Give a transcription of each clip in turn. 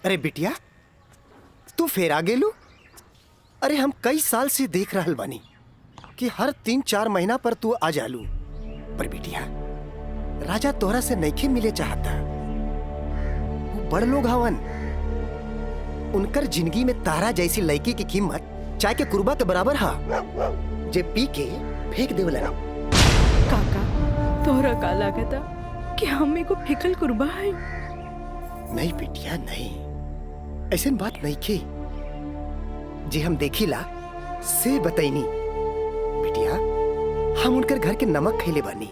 अरे बिटिया, तू फिर आ गेलू। अरे हम कई साल से देख रहल बानी कि हर 3-4 महीना पर तू आ जालू। पर बिटिया, राजा तोहरा से नइखे मिले चाहता। वो बड़ लोग हवन, उनकर जिंदगी में तारा जैसी लड़की की कीमत चाय के कुर्बा के बराबर हा, जे पी के फेंक देवला। काका, तोहरा का लागता कि हम एगो फेकल कुर्बा है? नहीं बिटिया नहीं, ऐसे बात नहीं के। जे हम देखिला से बताइनी। बिटिया, हम उनकर घर के नमक खैले बानी,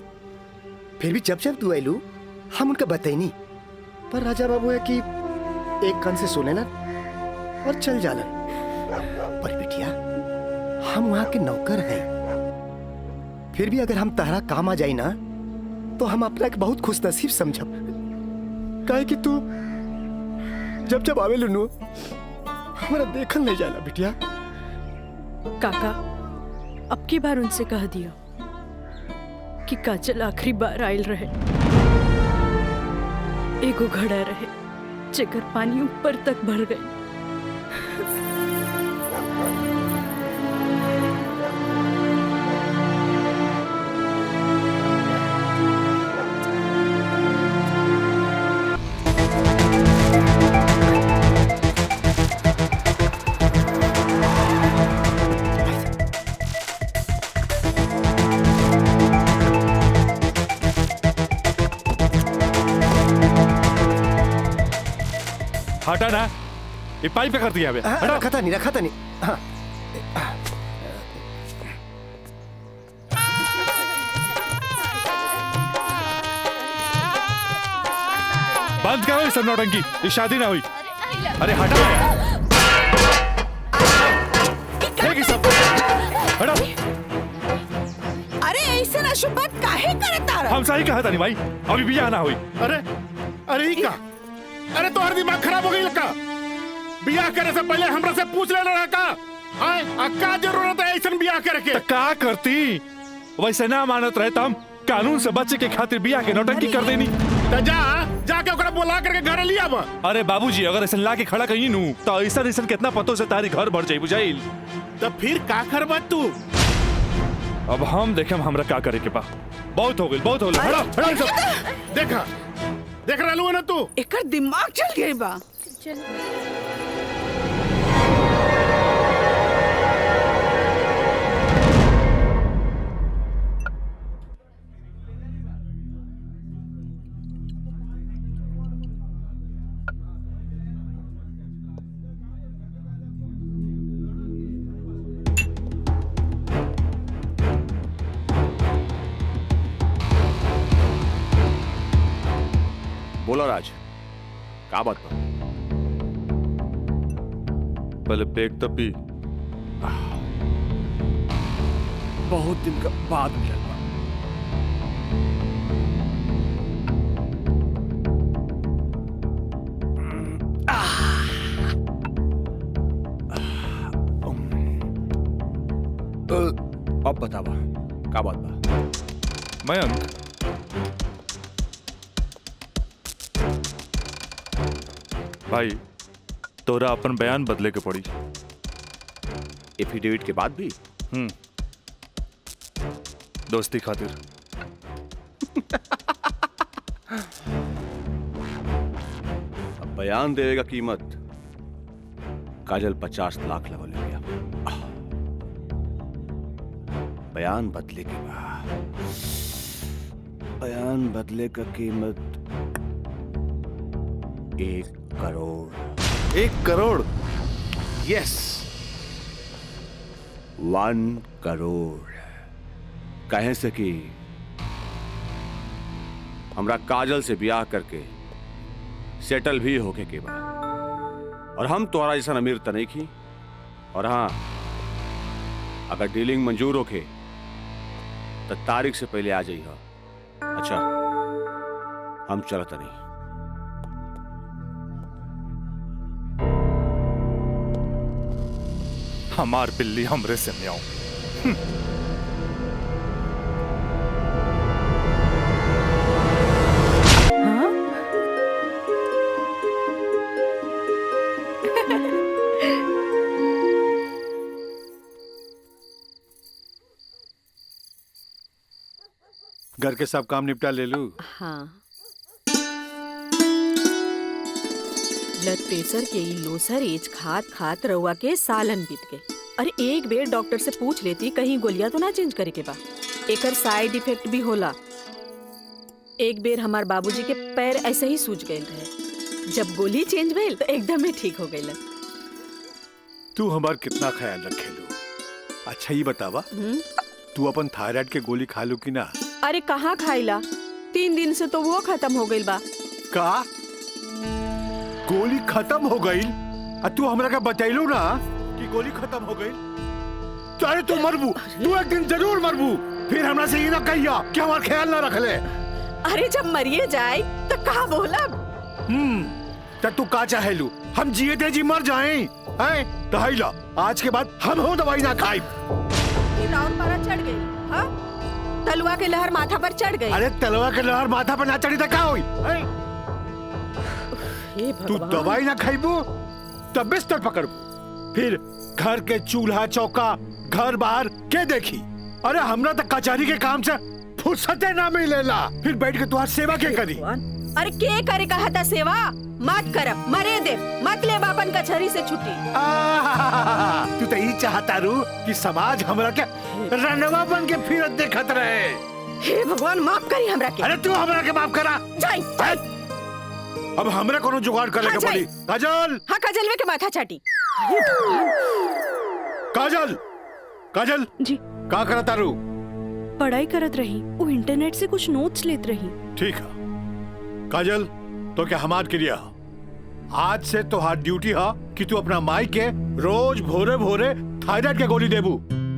फिर भी जब जब तू आयलू हम उनका बताइनी। पर राजा बाबू है कि एक कान से सुनेलन और चल जालन। पर बिटिया, हम वहां के नौकर हैं, फिर भी अगर हम तारा काम आ जाई ना तो हम अपना एक बहुत खुश नसीब समझब। काहे कि तू जब जब आवे लुनू हमारा देखल नहीं जाला। बिटिया काका, अब की बार उनसे कह दियो कि काजल आखिरी बार आयल रहे, एगो घड़ा रहे जेकर पानी ऊपर तक भर गई। हटा ना, ये पाइप पे कर दिया है। रखा था नहीं। हाँ। बंद करो इस नौटंकी, ये शादी ना हुई। अरे हटा यार, सब हटा। अरे ऐसे ना शुभ बात काहे करता रहा? हम सही कहा था नहीं भाई, अभी भी ना हुई। अरे ही का? अरे तो हर दिमाग खराब हो गई लगा। बियाह करे से पहले हमरा से पूछ लेना रहा का? का जरूरत है ऐसा बियाह करे के? का करती? वैसे ना मानत रहे हम कानून से बचे के खातिर बियाह के नौटंकी कर देनी। तो जाके ओकरा बुला करके घर लिया बा। अरे बाबूजी, अगर ऐसा ला के खड़ा कहीं नू तो ऐसा कितना पतों से तारी घर भर जाई बुझाइल। तो फिर का करबा तू? अब हम देखे हमरा का करे के बा। बहुत हो गई। हटा सब। देख रहा ना तू? एकर दिमाग चल गई बा। बोलो राज, का बात बा? पहले पेट तब भी बहुत दिन का बाद मिलल बा। अब बतावा का बात बा? मयंक, भाई तोरा अपन बयान बदले के पड़ी। एफिडेविट के बाद भी? दोस्ती खातिर। अब बयान देवे का कीमत काजल 50 लाख लगो ले गया। बयान बदले के बाद बयान बदले का कीमत 1 करोड़। 1 करोड़? यस, 1 करोड़। कहे से कि हमरा काजल से ब्याह करके सेटल भी होके के बाद, और हम तोहरा जैसा अमीर त नहीं की। और हाँ, अगर डीलिंग मंजूर होके तो तारीख से पहले आ जाइए। अच्छा, हम चलत नहीं। हमार बिल्ली हमरे से म्याऊं। घर के सब काम निपटा ले लूं। हाँ, ब्लड प्रेशर के ई लो सर एज खात खात रउआ के सालन बीत गए। अरे एक बेर डॉक्टर से पूछ लेती कहीं गोलियां तो ना चेंज करे के बा, एकर साइड इफेक्ट भी होला। एक बेर हमार बाबूजी के पैर ऐसे ही सूज गए रहे, जब गोली चेंज भइल तो एकदम ही ठीक हो गइल। तू हमार कितना ख्याल रखेलू। अच्छा ये बतावा, तू अपन थायराइड के गोली खा लू कि ना? अरे कहाँ खाइला, 3 दिन से तो वो खत्म हो गइल बा। का गोली खत्म हो गई? तू हमरा का बतैलू ना कि गोली खत्म हो गई। अरे तू मरबू, तू एक दिन जरूर मरबू। फिर हमरा से ये ना कहिया कि हमार ख्याल ना रख ले। अरे जब मरिए जाए तो कहा बोला। तू का चाहेलू, हम जिए थे जी मर जाएं? हैं? तो हाइला, आज के बाद हम हो दवाई ना खाई। राउंड पारा चढ़ गई, हाँ? तलवा के लहर माथा पर चढ़ गई। अरे तलवा के लहर माथा पर ना चढ़ी तो क्या हुई? तू दवाई ना खाइबू तब बिस्तर पकड़बू, फिर घर के चूल्हा चौका घर बाहर के देखी। अरे हमरा तो कचहरी के काम से फुर्सते ना मिलेला, फिर बैठ के तुम्हारी सेवा के करी। अरे के करे कहा था सेवा? मत करब, मरे दे, मत ले बापन कचहरी से छुट्टी। तू तो यही चाहता रू कि समाज हमरा के रनवा बन के फिरत देखत रहे। हे भगवान माफ करी हमरा के। अरे तू हमरा के माफ करा। जाई। अब हमरा कोनो जुगाड़ करे के पड़ी। काजल, हाँ काजलवे के माथा चाटी। काजल, काजल जी का करता रू? पढ़ाई करत रही, वो इंटरनेट से कुछ नोट्स लेत रही। ठीक है काजल, तो क्या हमार क्रिया आज से तो हाथ ड्यूटी है कि तू अपना माई के रोज भोरे भोरे थायराइड के गोली देबू।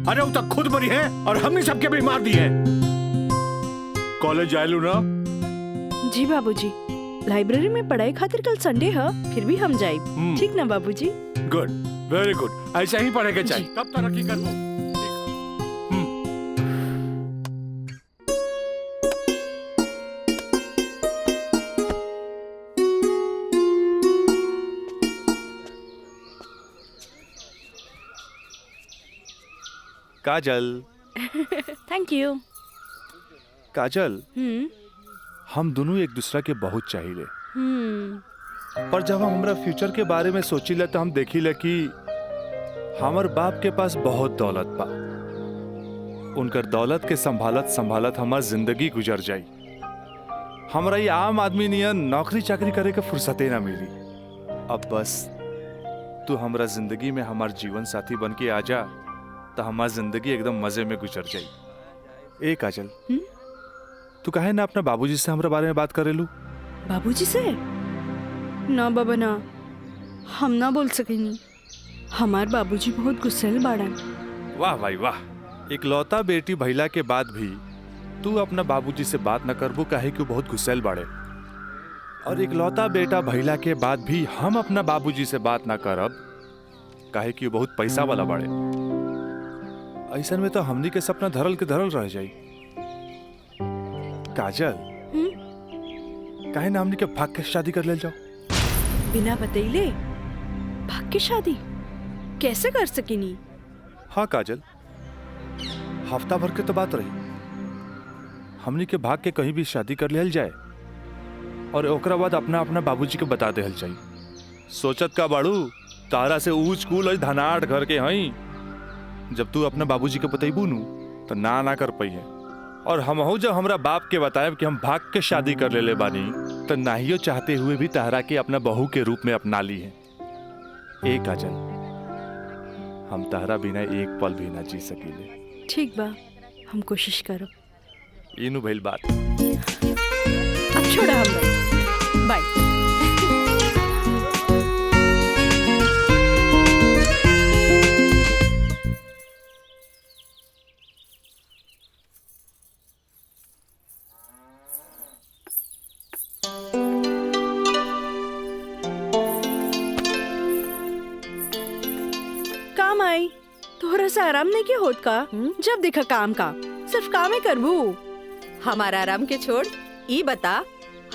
अरे वो तक खुद मरी है और हमने सबके बीमार दी है। कॉलेज जायलू ना? जी बाबूजी, लाइब्रेरी में पढ़ाई खातिर कल संडे है, फिर भी हम जाए। ठीक ना बाबूजी? गुड, वेरी गुड, ऐसा ही पढ़े के चाहिए, तब तरक्की करबो। काजल। Thank you. काजल, हम दोनों एक दूसरा के बहुत चाहिए, पर जब हम हमरा फ्यूचर के बारे में सोचिले तो हम देखिले कि हमार बाप के पास बहुत दौलत बा। उनकर दौलत के संभालत संभालत हमार जिंदगी गुजर जाई। हमरा ये आम आदमी नियन नौकरी चाकरी करे के फुर्सते ना मिली। अब बस तू हमरा जिंदगी में हमार जीवन साथी बन के आ जा, तो हमार जिंदगी एकदम मजे में गुजर जाई। ए काजल, तू काहे ना अपना बाबूजी से हमरा बारे में बात करेलू? बाबूजी से? ना बाबा ना, हम ना बोल सकेनी। हमार बाबूजी बहुत गुस्सेल बाड़न। वाह भाई वाह, इकलौता बेटी भैला के बाद भी तू अपना बाबूजी से बात न करबू, काहे कि वो बहुत गुस्सेल बाड़े। और इकलौता बेटा भैला के बाद भी हम अपना बाबूजी से बात ना करब, काहे कि वो बहुत पैसा वाला बाड़े। ऐसा में तो हमनी के सपना धरल के धरल रह जाई। काजल, काहे ना हमनी के भाग के शादी कर ले जाओ? बिना बतैले भाग के शादी कैसे कर सकेनी? हाँ काजल, हफ्ता भर के तो बात रही, हमनी के भाग के कहीं भी शादी कर लेल जाए और ओकरा बाद अपना अपना बाबूजी के बता देहल जाई। सोचत का बाड़ू, तारा से ऊंच कूल और धनाट घर के हई। जब तू अपना बाबूजी के बतैबू नु तो ना कर पाई है। और हमहू जब हमरा बाप के बताएब कि हम भाग के शादी कर ले बानी, तो नाहियो चाहते हुए भी तहरा के अपना बहू के रूप में अपना ली है। ए काजल, हम तहरा बिना एक पल भी ना जी सकीले। ठीक बा, हम कोशिश करो। इनु भइल बात। अब छोड़ा हम, बाय। काम आई थोड़ा सा आराम नहीं किया होत का? जब देखा काम का सिर्फ काम ही करबू। हमारा आराम के छोड़, ई बता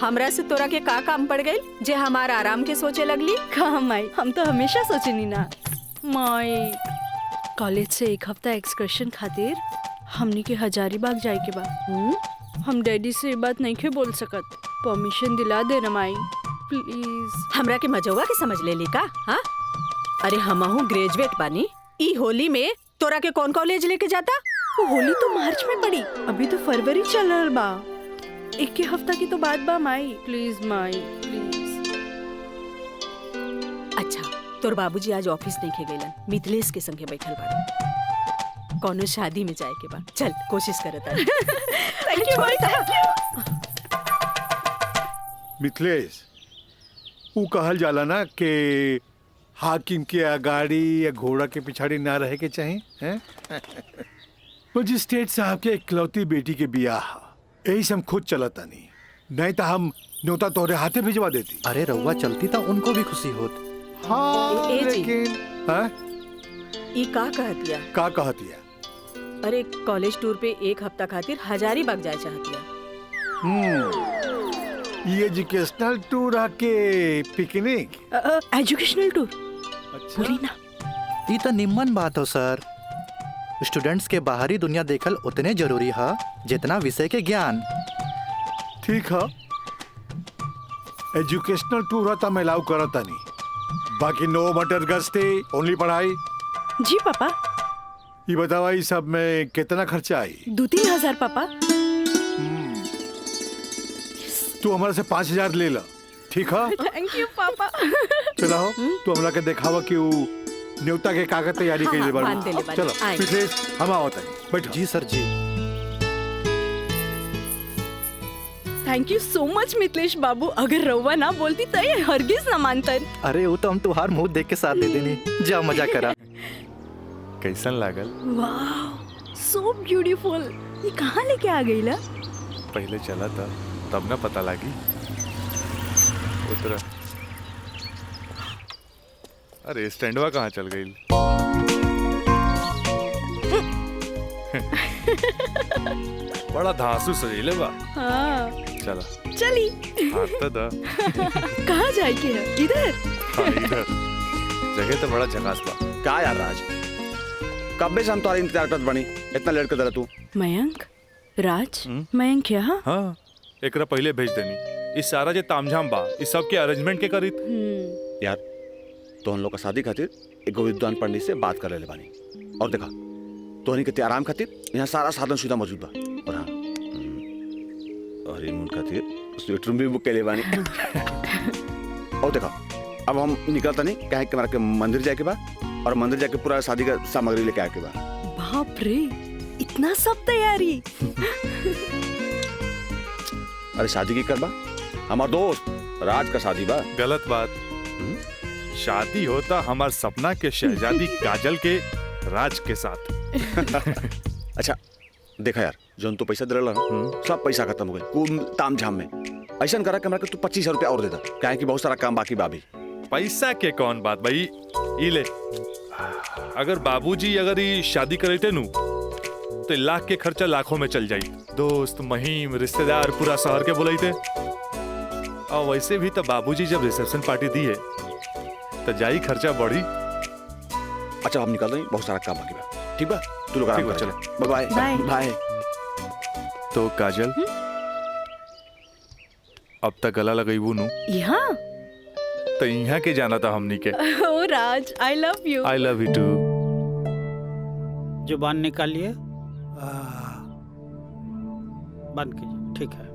हमरा से तोरा के का काम पड़ गई जे हमारा आराम के सोचे लगली? काम आई, हम तो हमेशा सोचनी ना। माई, कॉलेज से एक हफ्ता एक्सकर्शन खातिर हमनी के हजारीबाग जाए के बा। हम डैडी से ये बात नहीं के बोल सकत। परमिशन दिला दे ना माई प्लीज। हमरा के मजौवा के समझ ले ली का? हाँ, अरे हमहू ग्रेजुएट बानी। ई होली में तोरा के कौन कॉलेज लेके जाता? वो होली तो मार्च में पड़ी, अभी तो फरवरी चल रहा बा। एक के हफ्ता की तो बात बा माई, प्लीज माई प्लीज। अच्छा, तोर बाबूजी आज ऑफिस नहीं खे गइलन, मिथिलेश के संगे बैठल बाड़े। कौनो शादी में जाए के बा, चल कोशिश करत आ। Thank you Mai, thank you. Mithilesh, वो कहल जाला ना कि हाकिम के अगाड़ी या घोड़ा के पिछाड़ी ना रहे के चाहिए हैं? मजिस्ट्रेट साहब के इकलौती बेटी के बियाह, यही से हम खुद चलता नहीं तो हम न्योता तोरे हाथे भिजवा देती। अरे रउआ चलती तो उनको भी खुशी होत। हाँ ए जी। लेकिन हाँ? ई का कहतिया? का कहतिया? अरे कॉलेज टूर पे एक हफ्ता खातिर हजारीबाग जाए चाहतिया। ये एजुकेशनल टूर आके पिकनिक? एजुकेशनल टूर अच्छा। बोली ना। ये तो निम्न बात हो सर। स्टूडेंट्स के बाहरी दुनिया देखल उतने जरूरी है जितना विषय के ज्ञान। ठीक है, एजुकेशनल टूर है तो मैं अलाउ करता नहीं, बाकी नो मटर गस्ती, ओनली पढ़ाई। जी पापा। ये बतावा ये सब में कितना खर्चा आई? 2-3 हजार पापा। तू हमारे से 5,000 ले ला, ठीक है? थैंक यू पापा। चलो तू हमरा के दिखावा कि वो न्योता के कागज तैयारी हाँ, के लिए हाँ, बांध देले बानी। चलो आए। पिछले हम आवत है, बैठो। जी सर जी। Thank you so much Mithilesh बाबू, अगर रउआ ना बोलती तो ये हरगिज ना मानतन। अरे वो तो हम तुहार मुंह देख के साथ दे देनी। जा मजा करा। कैसन लागल? वाह सो ब्यूटीफुल। ये कहाँ लेके आ गई ला? पहले चला था तब ना पता लगी। उतरा। अरे स्टैंडवा कहाँ चल गई? बड़ा धांसू सजेले बा। हाँ चला चली। हाथ तो दा। कहाँ जाए के है? इधर। हाँ, इधर जगह तो बड़ा झकास बा। क्या यार राज, कब से हम तुम्हारे इंतजार करत बनी, इतना लेट कर तू? मयंक, राज, मयंक यहाँ? हाँ, एकरा पहले भेज देनी। इस सारा जे तामझाम बा, इस सब के अरेंजमेंट के करी। यार तो हम लोग का शादी खातिर एक विद्वान पंडित से बात कर ले बानी, और देखा तोहनी के आराम खातिर यहाँ सारा साधन सुविधा मौजूद बा। और हाँ, हनीमून खातिर स्वीट रूम भी बुक कर ले बानी। और देखा अब हम निकलता नहीं, कहे कि हमारा के मंदिर जाए के बा, और मंदिर जाके पूरा शादी का सामग्री लेके आए के बा। बाप रे, इतना सब तैयारी। अरे शादी की करबा, हमार दोस्त राज का शादी बा। गलत बात। शादी होता हमार सपना के शहजादी काजल के राज के साथ। अच्छा देखा यार, जो तू पैसा दिला ना, सब पैसा खत्म हो गए कुल ताम झाम में। ऐसा करा कि हमरा के तू 25,000 रुपया और दे दा, क्या कि बहुत सारा काम बाकी बाबी। पैसा के कौन बात भाई, ई ले। अगर बाबूजी अगर ये शादी करते नु तो लाख के खर्चा लाखों में चल जाई। दोस्त महिम रिश्तेदार पूरा शहर के बुलाईते। और वैसे भी तो बाबूजी जब रिसेप्शन पार्टी दी है तो जाई खर्चा बढ़ी। अच्छा हम निकल रहे हैं, बहुत सारा काम बाकी बा। ठीक बा, तू लोग आराम कर। चलो बाय बाय। बाय। तो काजल अब तक गला लगईबू नु यहाँ? तो यहाँ के जाना था हमनी के। ओ Raj, I love you. I love you too. जुबान निकालिए, बंद कीजिए। ठीक है।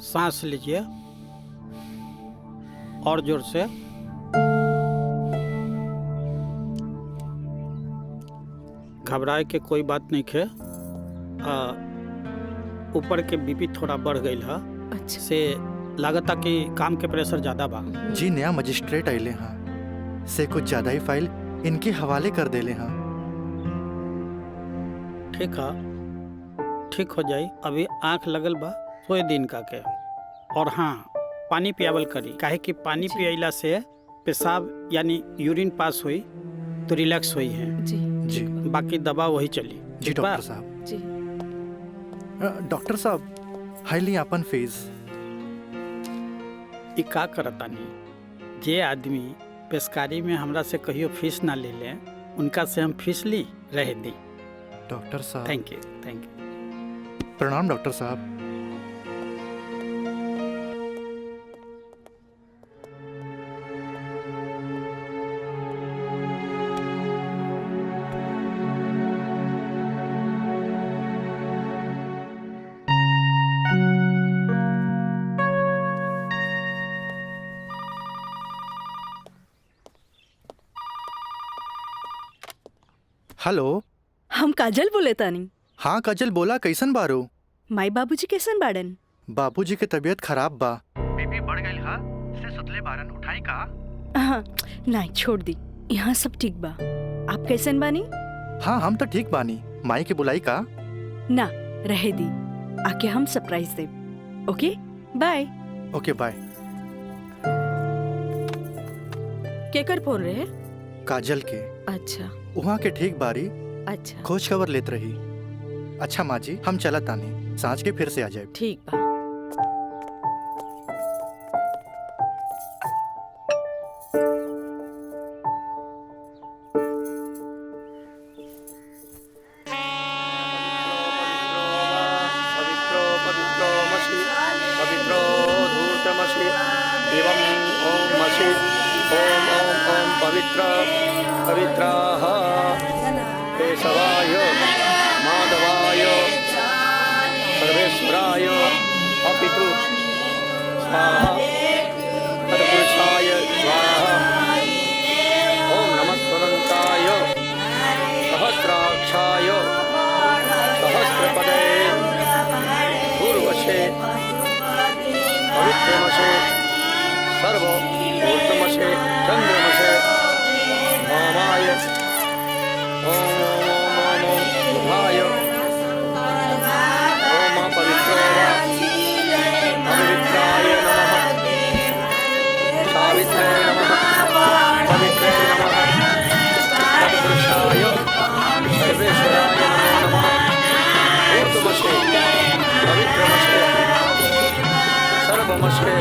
सांस लीजिए और जोर से। घबराए के कोई बात नहीं है। ऊपर के बीपी थोड़ा बढ़ गई है। अच्छा। से लागता कि काम के प्रेशर ज्यादा बा। जी नया मजिस्ट्रेट आइले हाँ, से कुछ ज्यादा ही फाइल इनके हवाले कर देले हाँ। ठीक है, ठीक हो जाई। अभी आंख लगल बा, सोए दिन का के। और हाँ, पानी पियावल करी, काहे कि पानी पियला से पेशाब यानी यूरिन पास हुई तो रिलैक्स हुई है। जी जी बाकी दवा वही चली। जी ठीक बा? डॉक्टर साहब। जी। डॉक्टर साहब हाईली अपन फीस। ई का करतानी, जे आदमी पेशकारी में हमरा से कहियो फीस ना ले ले उनका से हम फीस ली रह दी। डॉक्टर साहब। Thank you. प्रणाम डॉक्टर साहब। हेलो, हम काजल बोले तानी। हाँ काजल बोला, कैसन बारू? माई बाबूजी कैसन बाड़न? बाबूजी के तबीयत खराब बा। बीपी बढ़ गई हा, से सुतले बारन, उठाई का? हाँ, नहीं छोड़ दी, यहाँ सब ठीक बा। आप कैसन बानी? हाँ हम तो ठीक बानी। माई के बुलाई का? ना, रहे दी, आके हम सरप्राइज दे। Okay bye. Okay bye. केकर फोन रहे? काजल के। अच्छा वहाँ के ठीक बारी। अच्छा खोज खबर लेत रही। अच्छा माँ जी, हम चलत तानी, सांझ के फिर से आ जाए। ठीक बा। पवित्राः केशवाय माधवाय सर्वेश्वराय अपितु स्वाहा तत्पुरुषाय स्वाहा। ओम नमः स्वदन्ताय सहस्राक्षाय सहस्रपदे पूर्वशे पवित्रमशे सर्वभूतमशे चन्द्रमशे ओमाय ओम ओम ओम ओम ओमाय ओम पवित्रो वा पवित्राय नमः सावित्रे नमः पवित्रे नमः तत्पुरुषाय सर्वेश्वराय नमः ऊर्ध्वमशे पवित्रमशे सर्वमशे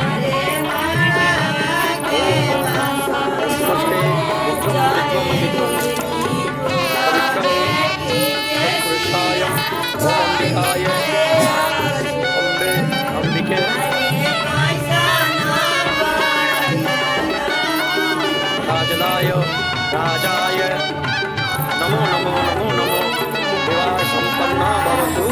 राजाय नमो नमो नमो नमो विवाह संपन्ना भवतु।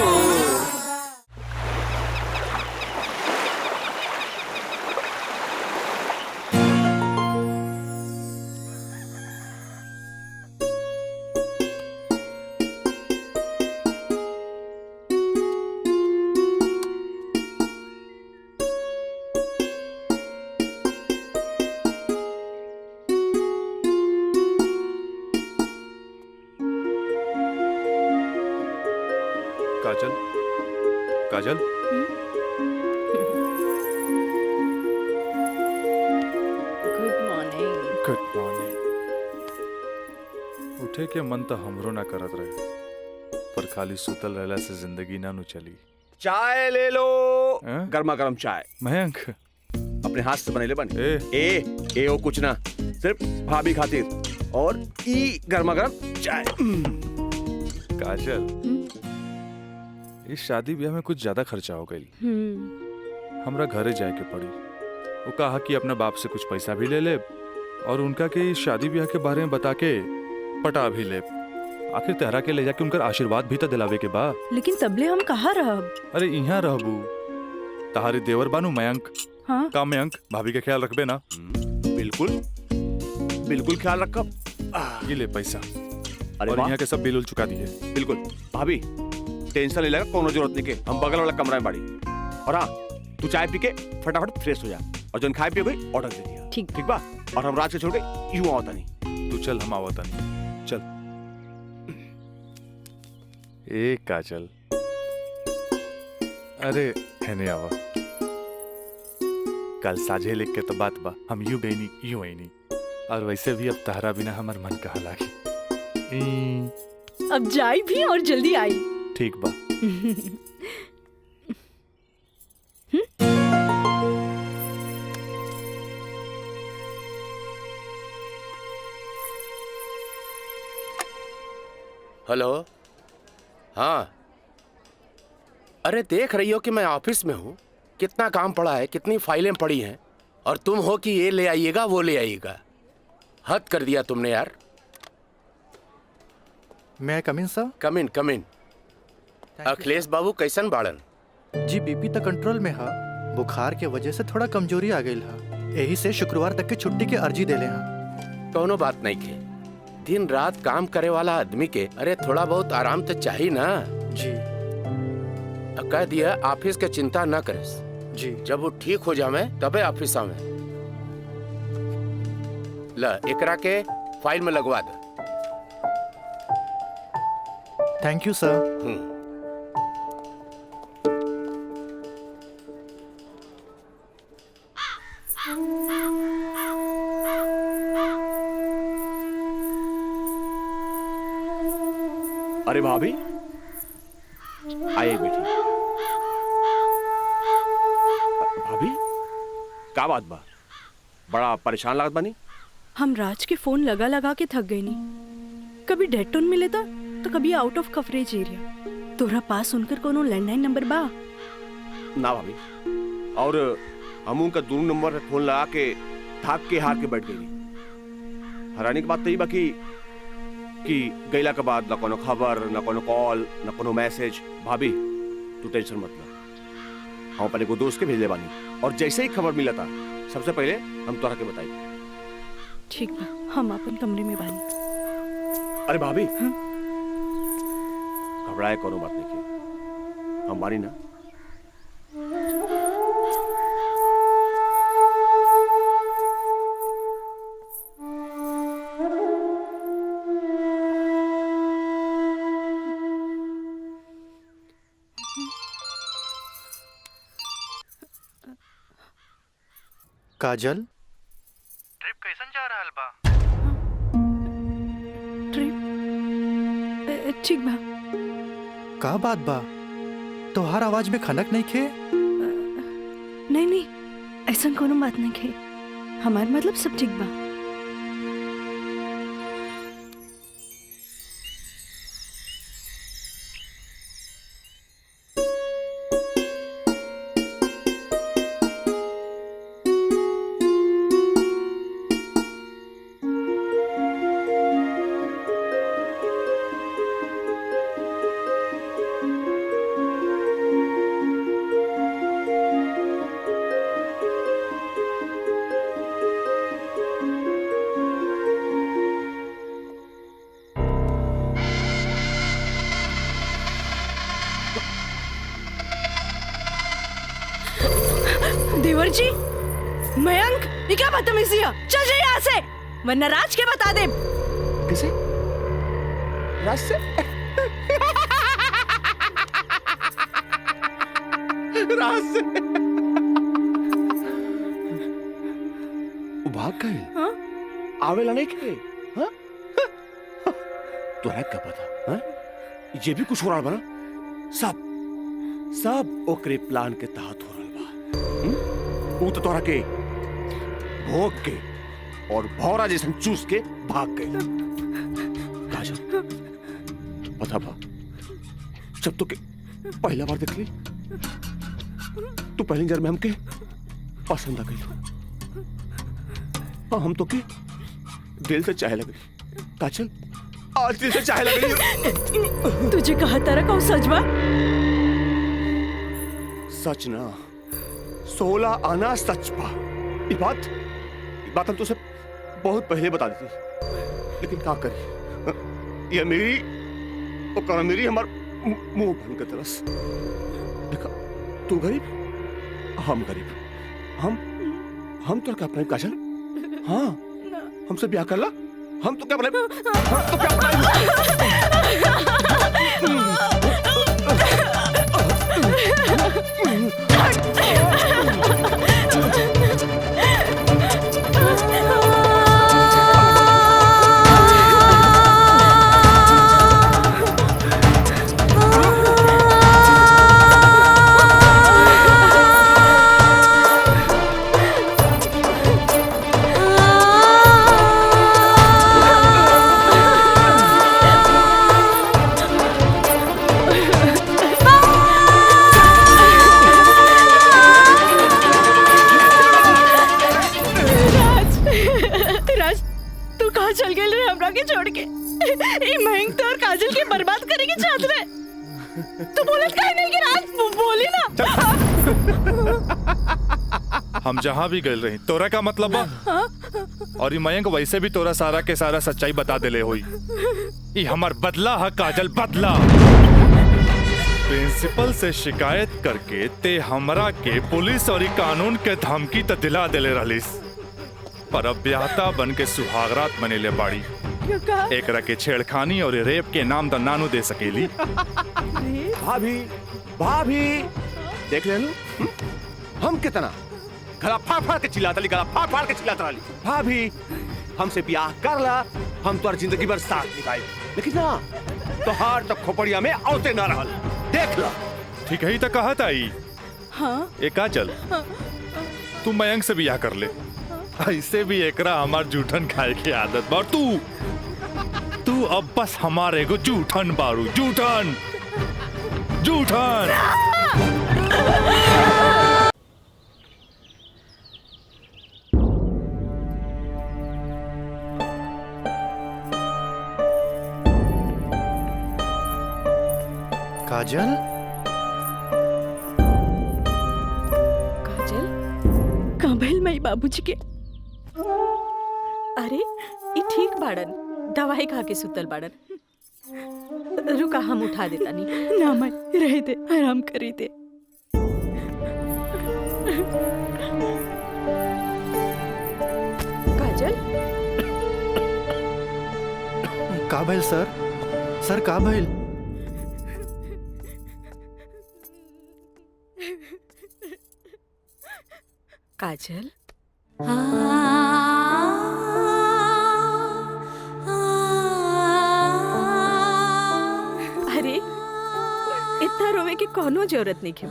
काजल, काजल, गुड मॉर्निंग। Good morning. उठे के मन तो हमरो ना करत रहे, पर खाली सुतल रहला से जिंदगी ना नु चली। चाय ले लो। गर्मा गर्म चाय। मयंक अपने हाथ से बनेले बन। ए ओ कुछ ना, सिर्फ भाभी खातिर और ई गर्मा गर्म चाय। काजल, इस शादी ब्याह में कुछ ज्यादा खर्चा हो गई। हमरा घरे जाए के पड़ी। वो कहा कि अपने बाप से कुछ पैसा भी ले ले और उनका के इस शादी ब्याह के बारे में बता के पटा भी ले। आखिर तेहरा के ले जाके उनका आशीर्वाद भी तो दिलावे के बा। लेकिन तबले हम कहाँ रहब? अरे यहाँ रहबू, तहारी देवर बानू मयंक। हाँ? का मयंक, भाभी के ख्याल रखबे ना? बिल्कुल बिल्कुल ख्याल रखब। ये ले पैसा। अरे और यहाँ के सब बिल उल चुका दिए। बिल्कुल भाभी, टेंशन ले लगा, कोनो जरूरत नहीं के। हम बगल वाला कमरा में बाड़ी। और हाँ, तू चाय पी के फटाफट फ्रेश हो जा और जन खाए पिए कोई ऑर्डर दे दिया। ठीक ठीक बा। और हम रात से छोड़ के यूं आवता नहीं। तू चल, हम आवता नहीं। चल। ए काजल, अरे हेने आवा। कल साझे लिख के तो बात बा, हम यूं गई नहीं यूं आई नहीं। और वैसे भी अब तहरा बिना हमार मन कहा लागी। अब जाई भी और जल्दी आई। ठीक बा। हेलो। हाँ, अरे देख रही हो कि मैं ऑफिस में हूँ, कितना काम पड़ा है, कितनी फाइलें पड़ी हैं, और तुम हो कि ये ले आइएगा वो ले आइएगा। हद कर दिया तुमने यार। मैं कम इन सर? कम इन। अखिलेश बाबू कैसन बाड़न? जी बीपी तक कंट्रोल में हा, बुखार के वजह से थोड़ा कमजोरी आ गई हा, यही से शुक्रवार तक की छुट्टी की अर्जी दे ले हा। कोनो बात नहीं के, दिन रात काम करे वाला आदमी के अरे थोड़ा बहुत आराम तो चाहिए ना। जी कह दिया ऑफिस के चिंता न करे जी, जब वो ठीक हो जावे तबे ऑफिस आवे। ला एकरा के फाइल में लगवा दे। थैंक यू सर। अरे भाभी आइए बेटी। भाभी क्या बात बा, बड़ा परेशान लागत बानी? हम राज के फोन लगा लगा के थक गए नहीं, कभी डेड टोन मिले था तो कभी आउट ऑफ कवरेज एरिया। तोरा पास उनकर कोनो लैंडलाइन नंबर बा? ना भाभी, और हम उनका दूर नंबर पे फोन लगा के थक के हार के बैठ गई। हैरानी की बात तो ये बाकी कि गैला के बाद ना कोनो खबर, ना कोनो कॉल, ना कोनो मैसेज। भाभी तू टेंशन मत ले, हम अपने को दोस्त के भेजले बानी, और जैसे ही खबर मिला था सबसे पहले हम तोरा के बताई। ठीक बा, हम अपन कमरे में बानी। अरे भाभी घबराए कोनो बात नहीं की, हम बानी ना। काजल, ट्रिप कैसन जा रहल बा? ट्रिप ठीक बा। का बात बा, तोहार आवाज में खनक नहीं खे? नहीं, ऐसा कोनो बात नहीं खे, हमार मतलब सब ठीक बा। देवर जी, मयंक, ये क्या बदतमीजी है? चल जाइए यहाँ से, वरना राज के बता दे। किसे? राज से? राज से? वो भाग गए? हाँ? आवेला नहीं के? हाँ? तुहरा क्या पता? हाँ? ये भी कुछ हो रहा बना? सब ओकरे प्लान के तहत हो रहा बा। वो तो तोरा के भोग के और भौरा जैसन चूस के भाग गए। काजल, पता बा, जब तो के पहला बार देख ली तू पहली नजर में हमके पसंद आ गई, और हम तो के दिल से चाहे लगे। काजल, आज दिल से चाहे लगे। तुझे कहा तारा कौन सच बा? सच ना, 16 आना सच बा। ये बात हम तुझसे बहुत पहले बता देती, लेकिन क्या करी, ये मेरी और मेरी हमार मुंह बन के तरस। देखा, तू गरीब, हम गरीब, हम तो क्या अपने काजल? हाँ, हमसे ब्याह कर ला, हम तो क्या अपने, हम तो क्या तो और काजल के बर्बाद करेंगे चाहत रहे। तू बोलत काहे नहीं कि रात बोली ना। हम जहाँ भी गए रही तोरा का मतलब बा? और ये मयंक वैसे भी तोरा सारा के सारा सच्चाई बता देले होई। ये हमार बदला है काजल, बदला। प्रिंसिपल से शिकायत करके ते हमरा के पुलिस और कानून के धमकी तो दिला देले रहलिस, पर अब ब्याहता बन के सुहागरात बनेले बाड़ी। एक के छेड़खानी और रेप के नाम तो नानू दे सकेली। भाभी भाभी देख ले लो, हम कितना गला फाड़ फाड़ के चिल्लाता ली, गला फाड़ फाड़ के चिल्लाता ली। भाभी हमसे ब्याह कर ला, हम तो जिंदगी भर साथ निभाए, लेकिन ना तोहार तो खोपड़िया में औते ना रहल। देख ला। ठीक है ही तो कहा था। हाँ? ए काजल, तू मयंक से ब्याह कर ले। ऐसे भी एकरा हमार जूठन खाए की आदत बा। और तू अब बस हमारे को जूठन बारू, जूठन जूठन। काजल, काजल, कहाँ भइल माई बाबूजी के? अरे ये ठीक बाड़न, दवाई खा के सुतल बाड़न। रुका हम उठा देता नहीं। ना माई रह दे, आराम करी दे। काजल, का भइल सर? सर का भइल? काजल, अरे इतना रोवे की कोनो जरूरत नहीं है।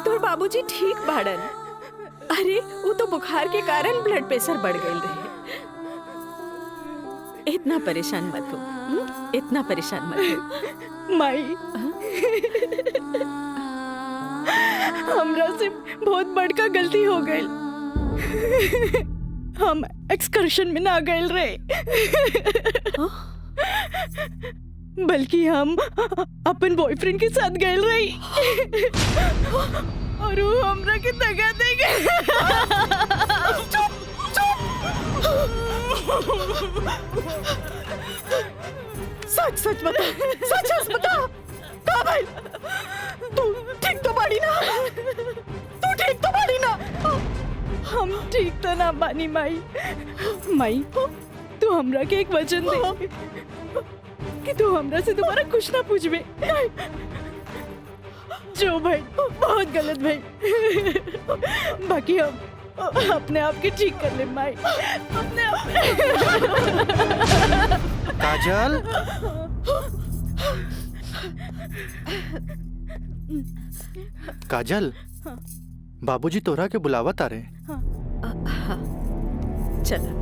तोर बाबूजी ठीक बाड़न। अरे वो तो बुखार के कारण ब्लड प्रेशर बढ़ गई रहे। इतना परेशान मत हो, इतना परेशान मत हो। माई हमरा से बहुत बड़का गलती हो गई। हम एक्सकर्शन में ना गए रहे, बल्कि हम अपन बॉयफ्रेंड के साथ गए रही। और वो हमरा के दगा दे गए। सच सच बता, सच सच बता। का भाई तू ठीक तो बाड़ी ना? तू ठीक तो बाड़ी ना? हम ठीक तो ना बानी माई। माई तू हमरा के एक वचन दे कि तू हमरा से दोबारा कुछ ना पूछबे। जो भाई बहुत गलत भाई, बाकी हम अपने आप के ठीक कर ले माई, अपने आप। काजल, काजल, बाबूजी तोरा के बुलावत आ रहे। चल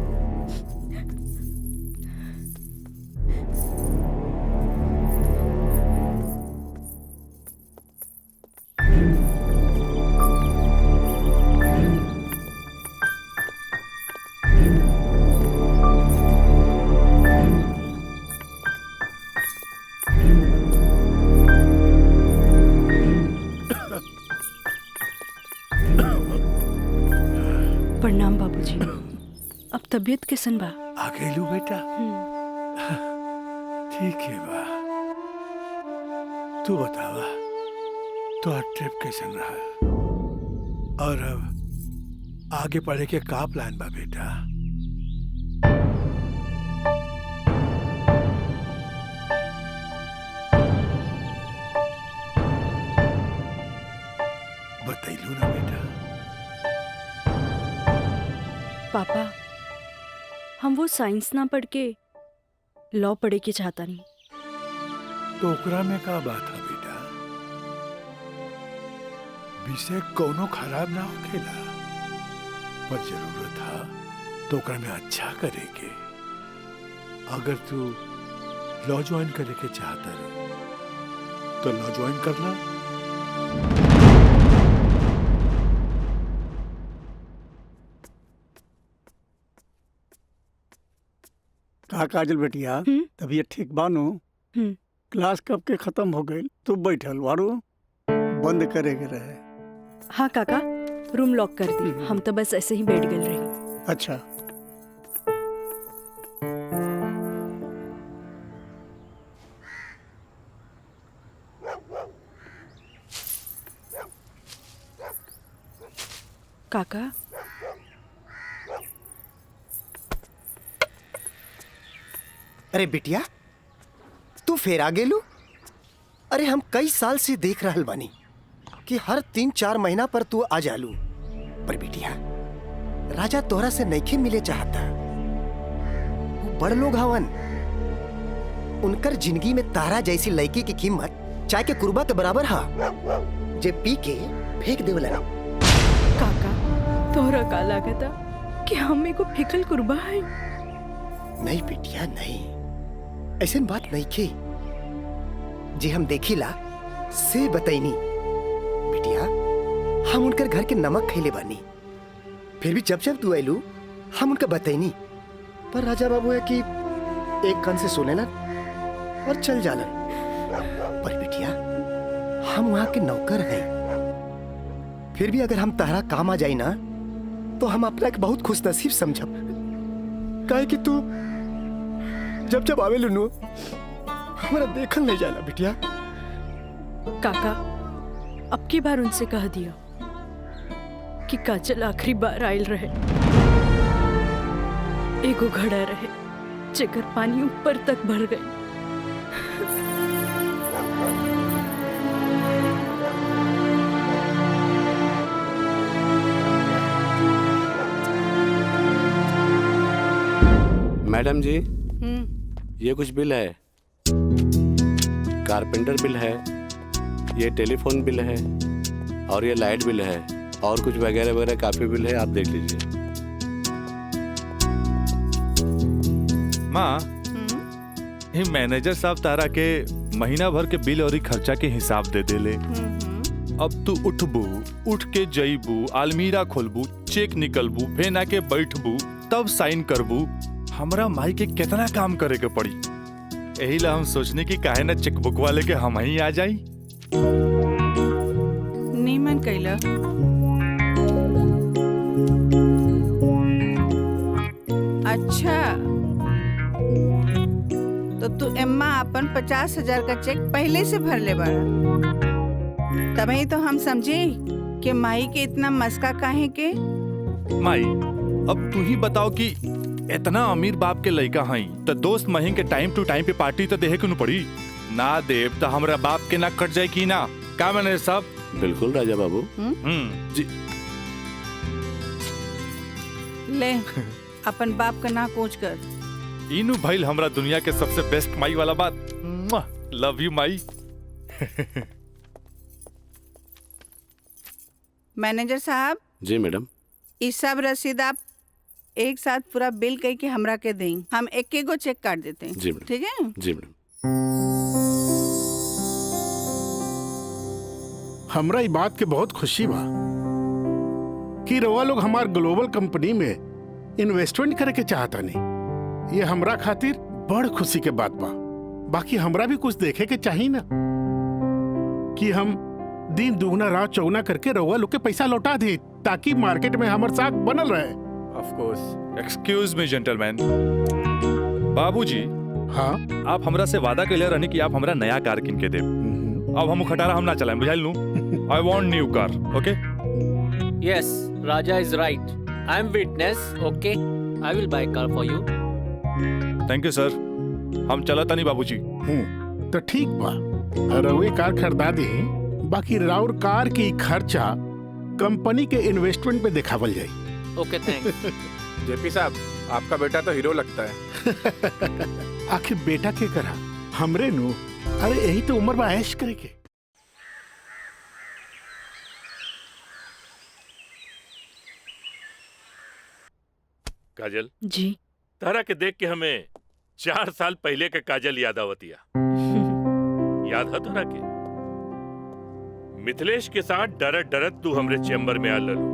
प्रणाम बाबूजी। अब तबीयत कैसन बा? आ गइलू बेटा? ठीक है बा। तू बतावा तो ट्रिप कैसन रहा, और अब आगे पढ़े के का प्लान बा बेटा? बतैलू ना बेटा? पापा हम वो साइंस ना पढ़ के लॉ पढ़े के चाहता नहीं। तो ओकरा में का बात है बेटा? विषय कोनो खराब ना होखेला, पर जरूरत है तो ओकरा में अच्छा करे के। अगर तू लॉ ज्वाइन करे के चाहता रहो तो लॉ ज्वाइन कर ला। कहा काजल बेटिया तबीयत ठीक बानो? क्लास कब के खत्म हो गई? तू बैठल वारू बंद करे के रहे। हाँ काका, रूम लॉक कर दी। हम तो बस ऐसे ही बैठ गए रही। अच्छा। काका अरे बिटिया, तू फिर आ गेलू? अरे हम कई साल से देख रहल बानी कि हर 3-4 महीना पर तू आ जालू। पर बिटिया, राजा तोहरा से नइखे मिले चाहता। वो बड़ लोग हवन, उनकर जिंदगी में तारा जैसी लड़की की कीमत चाय के कुर्बा के बराबर हा, जे पी के फेंक देवला। काका तोहरा का लागता कि हमें को फिकल कुर्बा है? नहीं बिटिया नहीं, ऐसन बात नहीं की। जे हम देखिला से बताइनी। बिटिया, हम उनकर घर के नमक खैले बानी, फिर भी जब जब तू आयलू हम उनका बताइनी। पर राजा बाबू है कि एक कान से सुनेला और चल जालन। पर बिटिया, हम वहां के नौकर हैं, फिर भी अगर हम तहरा काम आ जाई ना तो हम अपना एक बहुत खुश नसीब समझब। काहे कि तू जब जब आवे लुनू हमारा देखल नहीं जाला। बिटिया काका, अब की बार उनसे कह दिया कि काजल आखिरी बार आयल रहे, एगो घड़ा रहे जेकर पानी ऊपर तक भर गई। मैडम जी, ये कुछ बिल है, कारपेंटर बिल है, ये टेलीफोन बिल है और ये लाइट बिल है और कुछ वगैरह वगैरह काफी बिल है, आप देख लीजिए। माँ, ये मैनेजर साहब तारा के महीना भर के बिल और खर्चा के हिसाब दे देले। अब तू उठबू, उठ के जईबू, अलमीरा खोलबू, चेक निकलबू, फेन आके बैठबू, तब साइन करबू। हमरा माई के कितना काम करे के पड़ी। यही ला हम सोचने की काहे ना चेकबुक वाले के हम ही आ जाई। नीमन कैला। अच्छा, तो तू एम्मा अपन 50,000 का चेक पहले से भर ले बाड़ा, तभी तो हम समझे कि माई के इतना मस्का काहे के। माई, अब तू ही बताओ कि इतना अमीर बाप के लड़का हई तो दोस्त महीन के टाइम टू टाइम पे पार्टी तो देहे क्यों पड़ी? ना देव तो हमरा बाप के ना कट जाए की ना। का मैंने सब? बिल्कुल राजा बाबू। जी। ले अपन बाप का ना कोच कर। इनु भाई हमरा दुनिया के सबसे बेस्ट माई वाला बात। Love you Mai. मैनेजर साहब। जी मैडम। इस सब रसीद आप एक साथ पूरा बिल कह के हमरा के दें, हम एक एक गो चेक काट देते हैं। जी मैडम। ठीक है? जी मैडम। हमरा ई बात के बहुत खुशी बा कि रवा लोग हमार ग्लोबल कंपनी में इन्वेस्टमेंट करे के चाहता नहीं। ये हमरा खातिर बड़ खुशी के बात बा। बाकी हमरा भी कुछ देखे के चाहिए ना कि हम दिन दुगना रात चौगुना करके रवा लोग के पैसा लौटा दे, ताकि मार्केट में हमार साख बनल रहे। Of course. Excuse me, gentleman. बाबूजी, हाँ, आप हमरा से वादा कैले रहनी कि आप हमरा नया कार किन के दे। अब हम खटारा हम ना चलाएं, बुझाइल नू? I want new car, okay? Yes, Raja is right. I am witness. Okay, I will buy car for you. Thank you, sir. हम चलता नहीं बाबूजी। तो ठीक बा, रवे कार खरीदा दे। बाकी राउर कार की खर्चा कंपनी के इन्वेस्टमेंट पे दिखावल जाए। ओके, थैंक्स। जेपी साहब, आपका बेटा तो हीरो लगता है। आखिर बेटा के करा हमरे नु। अरे यही तो उम्र में ऐश करे के। काजल जी। तारा के देख के हमें 4 साल पहले के काजल याद आवतिया। याद है तारा के? मिथिलेश के साथ डरत डरत तू हमरे चेम्बर में आ ललू,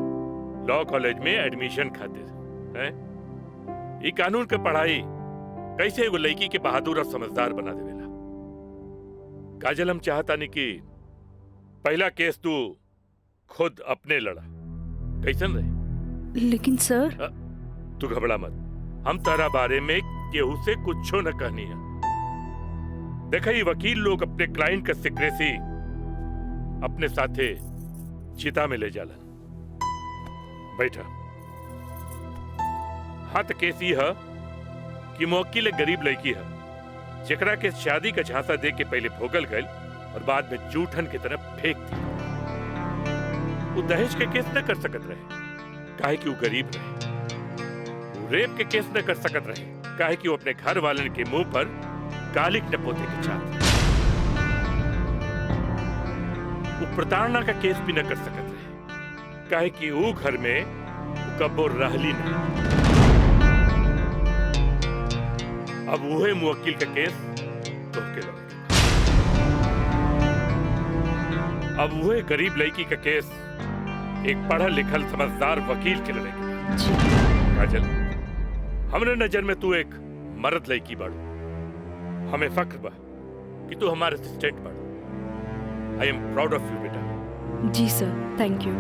लॉ कॉलेज में एडमिशन खातिर। हैं? ई कानून के पढ़ाई कैसे एगो लड़की के बहादुर और समझदार बना देवेला। काजल, हम चाहता नहीं कि पहला केस तू खुद अपने लड़ा, कैसन रहे? लेकिन सर तू घबरा मत, हम तारा बारे में केहू से कुछो न कहनी है। देखा, ये वकील लोग अपने क्लाइंट का सीक्रेसी अपने साथे चिता में ले जालन। बैठा। हाँ, तो केस ये है कि मौकी ले गरीब लड़की है जेकरा के शादी का झांसा दे के पहले भोगल गए और बाद में जूठन की तरफ फेंक दी। वो दहेज के केस न कर सकत रहे काहे कि वो गरीब रहे। वो रेप के केस न कर सकत रहे काहे कि वो अपने घर वालन के मुंह पर कालिक टपोते के चाहते। वो प्रताड़ना का केस भी न कर सकत रहे काहे कि वो घर में कबो रहली नहीं। अब वही मुवक्किल का केस तो के लड़े। अब वही गरीब लड़की का केस एक पढ़ल लिखल समझदार वकील के लड़े। काजल, हमरे नजर में तू एक मर्द लड़की बाड़ू। हमें फख्र बा कि तू हमारे असिस्टेंट बाड़ू। आई एम प्राउड ऑफ यू बेटा। जी सर, थैंक यू।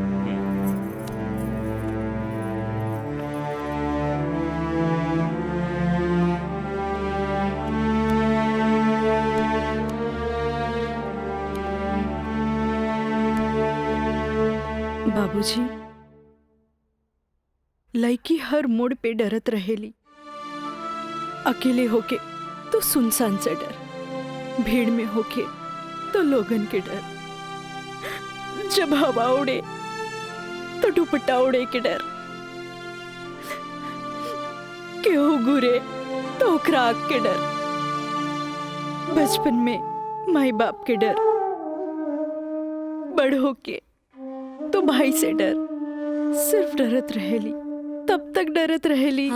बाबूजी, लड़की हर मोड़ पे डरत रहेली। अकेले होके तो सुनसान से डर, भीड़ में होके तो लोगन के डर, जब हवा उड़े तो दुपट्टा उड़े के डर, केहू घुरे तो ओकरा आग के डर, बचपन में माई बाप के डर, बड़ होके तो भाई से डर। सिर्फ डरत रहेली, तब तक डरत रहेली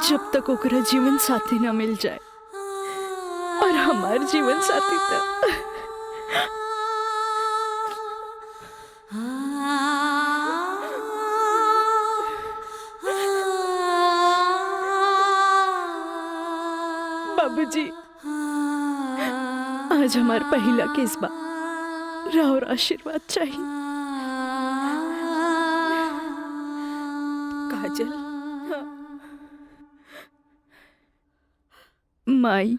जब तक ओकरा जीवन साथी ना मिल जाए। और हमार जीवन साथी तो बाबूजी, आज हमार पहला केस बा, राउर आशीर्वाद चाहिए। काजल, माई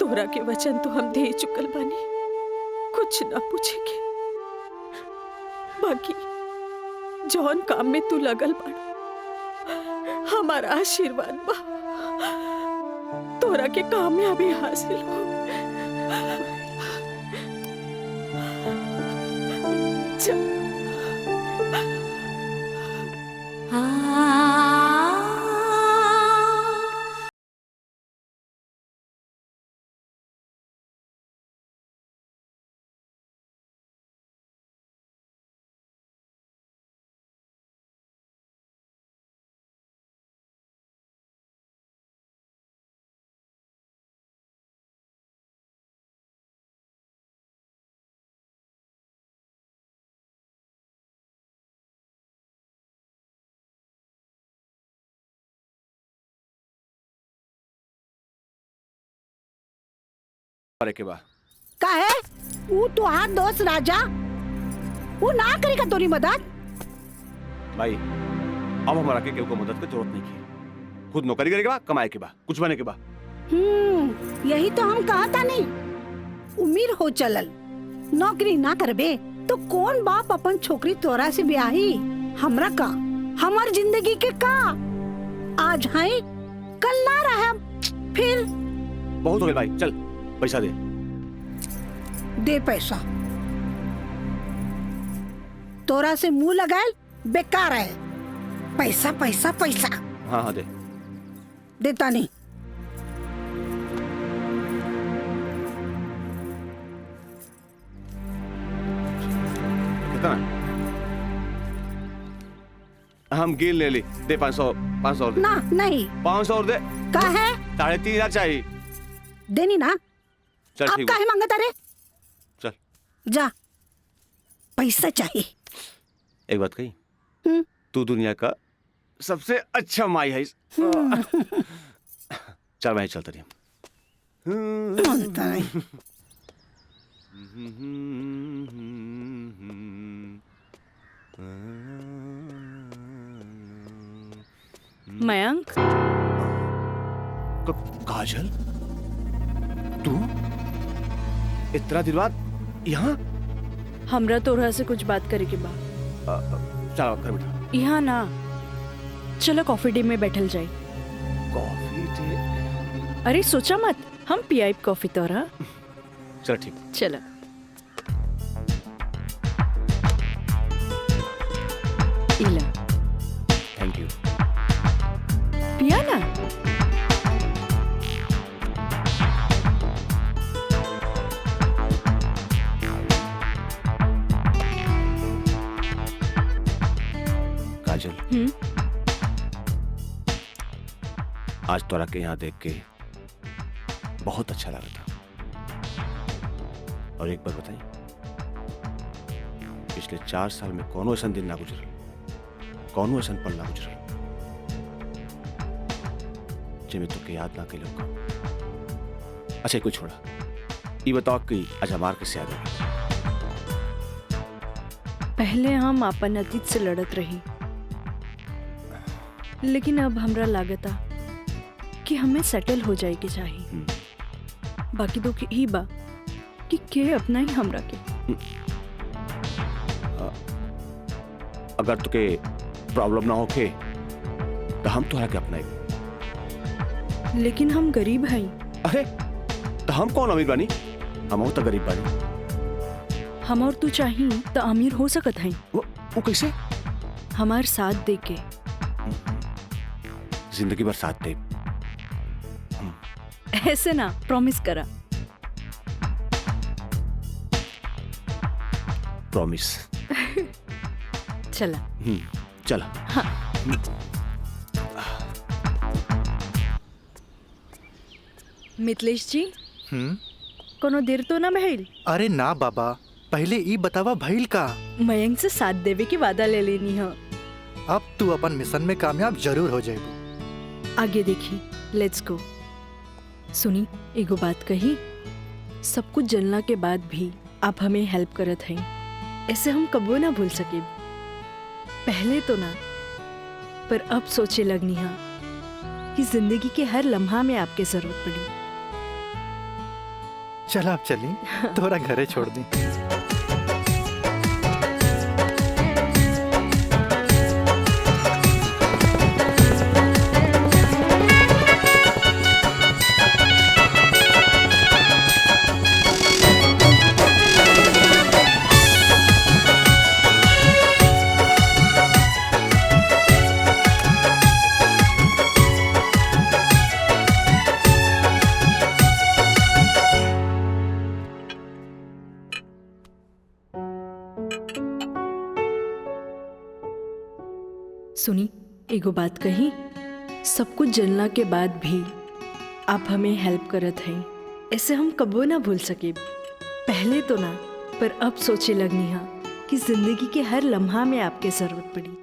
तोरा के वचन तो हम दे चुकल बानी, कुछ ना पूछेगे। बाकी जौन काम में तू लगल बाड़ा, हमारा आशीर्वाद बा तोरा के कामयाबी हासिल हो। के बा का है वो तुहार दोस्त राजा, वो ना करेगा तोरी मदद। भाई, अब हमारा के केहू को मदद की जरूरत नहीं की। खुद नौकरी करे के बा, कमाए के बा, कुछ बने के बा। यही तो हम कहा था नहीं। उम्र हो चलल, नौकरी ना करबे तो कौन बाप अपन छोकरी तोरा से ब्याही। हमरा का, हमार जिंदगी के का, आज है कल ना रहे। फिर बहुत हो गया भाई, चल पैसा दे। दे पैसा, तोरा से मुंह लगाए बेकार है। पैसा पैसा पैसा। हाँ हाँ दे। देता नहीं। कितना? हम गिन ले ली। दे 500 और दे। ना नहीं, 500 और दे। का है? 3,500 चाहिए। देनी ना। चल आप ठीक काहे मांगता रे? चल जा, पैसा चाहिए। एक बात कही, तू दुनिया का सबसे अच्छा माई है। चल मैं चलता रही। मयंक, काजल, तू इतना दिन बाद यहाँ? हमरा तोरा से कुछ बात करे के बा। चलो कर बेटा। यहाँ ना, चलो कॉफी डे में बैठल जाए। Coffee day? अरे सोचा मत, हम पियाई कॉफी तोरा। चल ठीक। चला। इला। Thank you. पिया ना। काजल, आज तोरा के यहाँ देख के बहुत अच्छा लगा था। और एक बार बताई, पिछले 4 साल में कौनो ऐसा दिन ना गुजरल, कौनो ऐसा पल ना गुजरल जिसमें तुके याद ना कैलो। अच्छा कोई छोड़ा, ये बताओ कि आज हमार कैसे याद है? पहले हम अपन अतीत से लड़त रही, लेकिन अब हमरा लागता कि हमें सेटल हो जाए के चाहिए। बाकी तो ही बा कि के अपना ही हमरा के। अगर तुके प्रॉब्लम ना होके तो हम तोहरा के अपनाए। लेकिन हम गरीब हैं। अरे तो हम कौन अमीर बानी? हम तो गरीब बानी। हम और तू चाहिए तो अमीर हो सकत हैं। वो कैसे? हमार साथ दे के। जिंदगी भर साथ दे। ऐसे ना, प्रॉमिस करा। प्रॉमिस। चला। चला। हाँ। मितलेश जी, कोनो देर तो ना भइल? अरे ना बाबा, पहले ई बतावा भइल का? मयंक से साथ देवे की वादा ले लेनी है। अब तू अपन मिशन में कामयाब जरूर हो जाएगी। आगे देखी, लेट्स गो। सुनी, एगो बात कही, सब कुछ जलना के बाद भी आप हमें हेल्प करत हैं, ऐसे हम कबो ना भूल सके। पहले तो ना, पर अब सोचे लगनी है कि जिंदगी के हर लम्हा में आपके जरूरत पड़ी। चल आप चली, तोरा घरे छोड़ दी। सुनी, एगो बात कही, सब कुछ जलना के बाद भी आप हमें हेल्प करत हैं, ऐसे हम कबो ना भूल सके। पहले तो ना, पर अब सोचे लगनी है कि जिंदगी के हर लम्हा में आपके जरूरत पड़ी।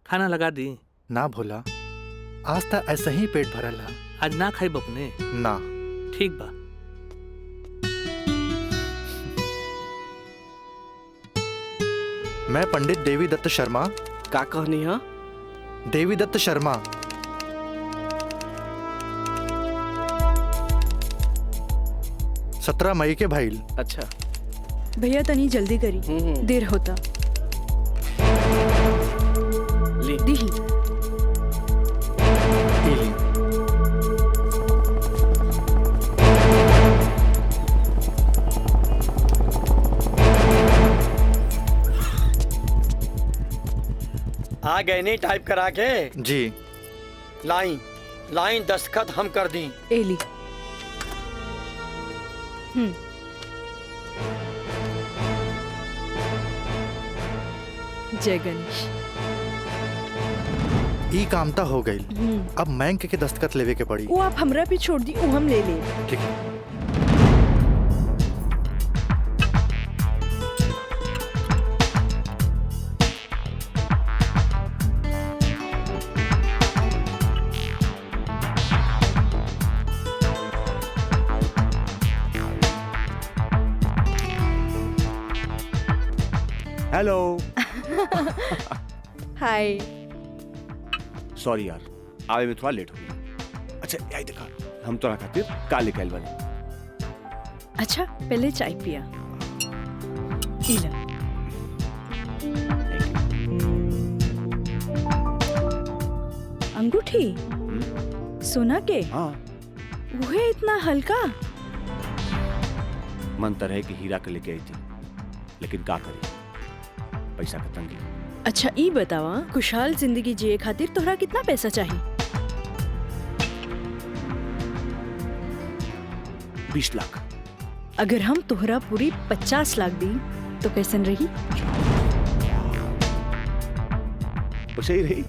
खाना लगा दी? ना भोला, आज तक ऐसा ही पेट भरल है। आज ना खाई बपने? ना। ठीक बा। मैं पंडित देवी दत्त शर्मा। का कहनी है? देवी दत्त शर्मा। सत्रह मई के भाईल। अच्छा भैया तनी जल्दी करी, देर होता। ली। दी। आ गए नहीं टाइप करा के? जी। लाइन लाइन दस्तखत हम कर दी। एली। जय गणेश। ई कामता हो गई। अब बैंक के दस्तखत लेवे के पड़ी। वो आप हमरा पे छोड़ दी, वो हम ले ले। ठीक है। हेलो। हाय। सॉरी यार, आवे में थोड़ा लेट हो गया। अच्छा यही देखा, हम तोरा खातिर काले कैल वाले। अच्छा पहले चाय पिया। इला। अंगूठी सोना के? हाँ। वह इतना हल्का? मन तो रहे कि हीरा के लेके आई थी, लेकिन का करी, पैसा का तंगी। अच्छा ई बतावा, खुशहाल जिंदगी जिए खातिर तोहरा कितना पैसा चाहिए? 20 लाख। अगर हम तोहरा पूरी 50 लाख दी तो कैसन रही? वैसे ही रही,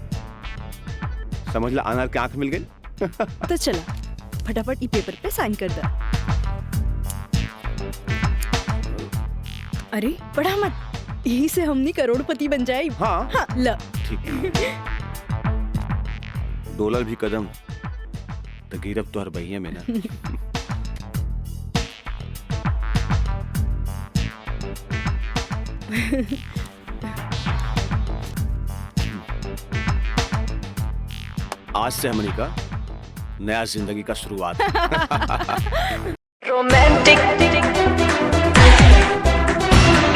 समझ ला अनार के आंख मिल गई। तो चला फटाफट ई पेपर पे साइन कर दे। अरे पढ़ा मत, यही से हमनी करोड़पति बन जाए। हाँ, हाँ ल। ठीक है। डोलर भी कदम तो गिरब तो हर बहिया में ना। आज से हमनी का नया जिंदगी का शुरुआत। रोमांटिक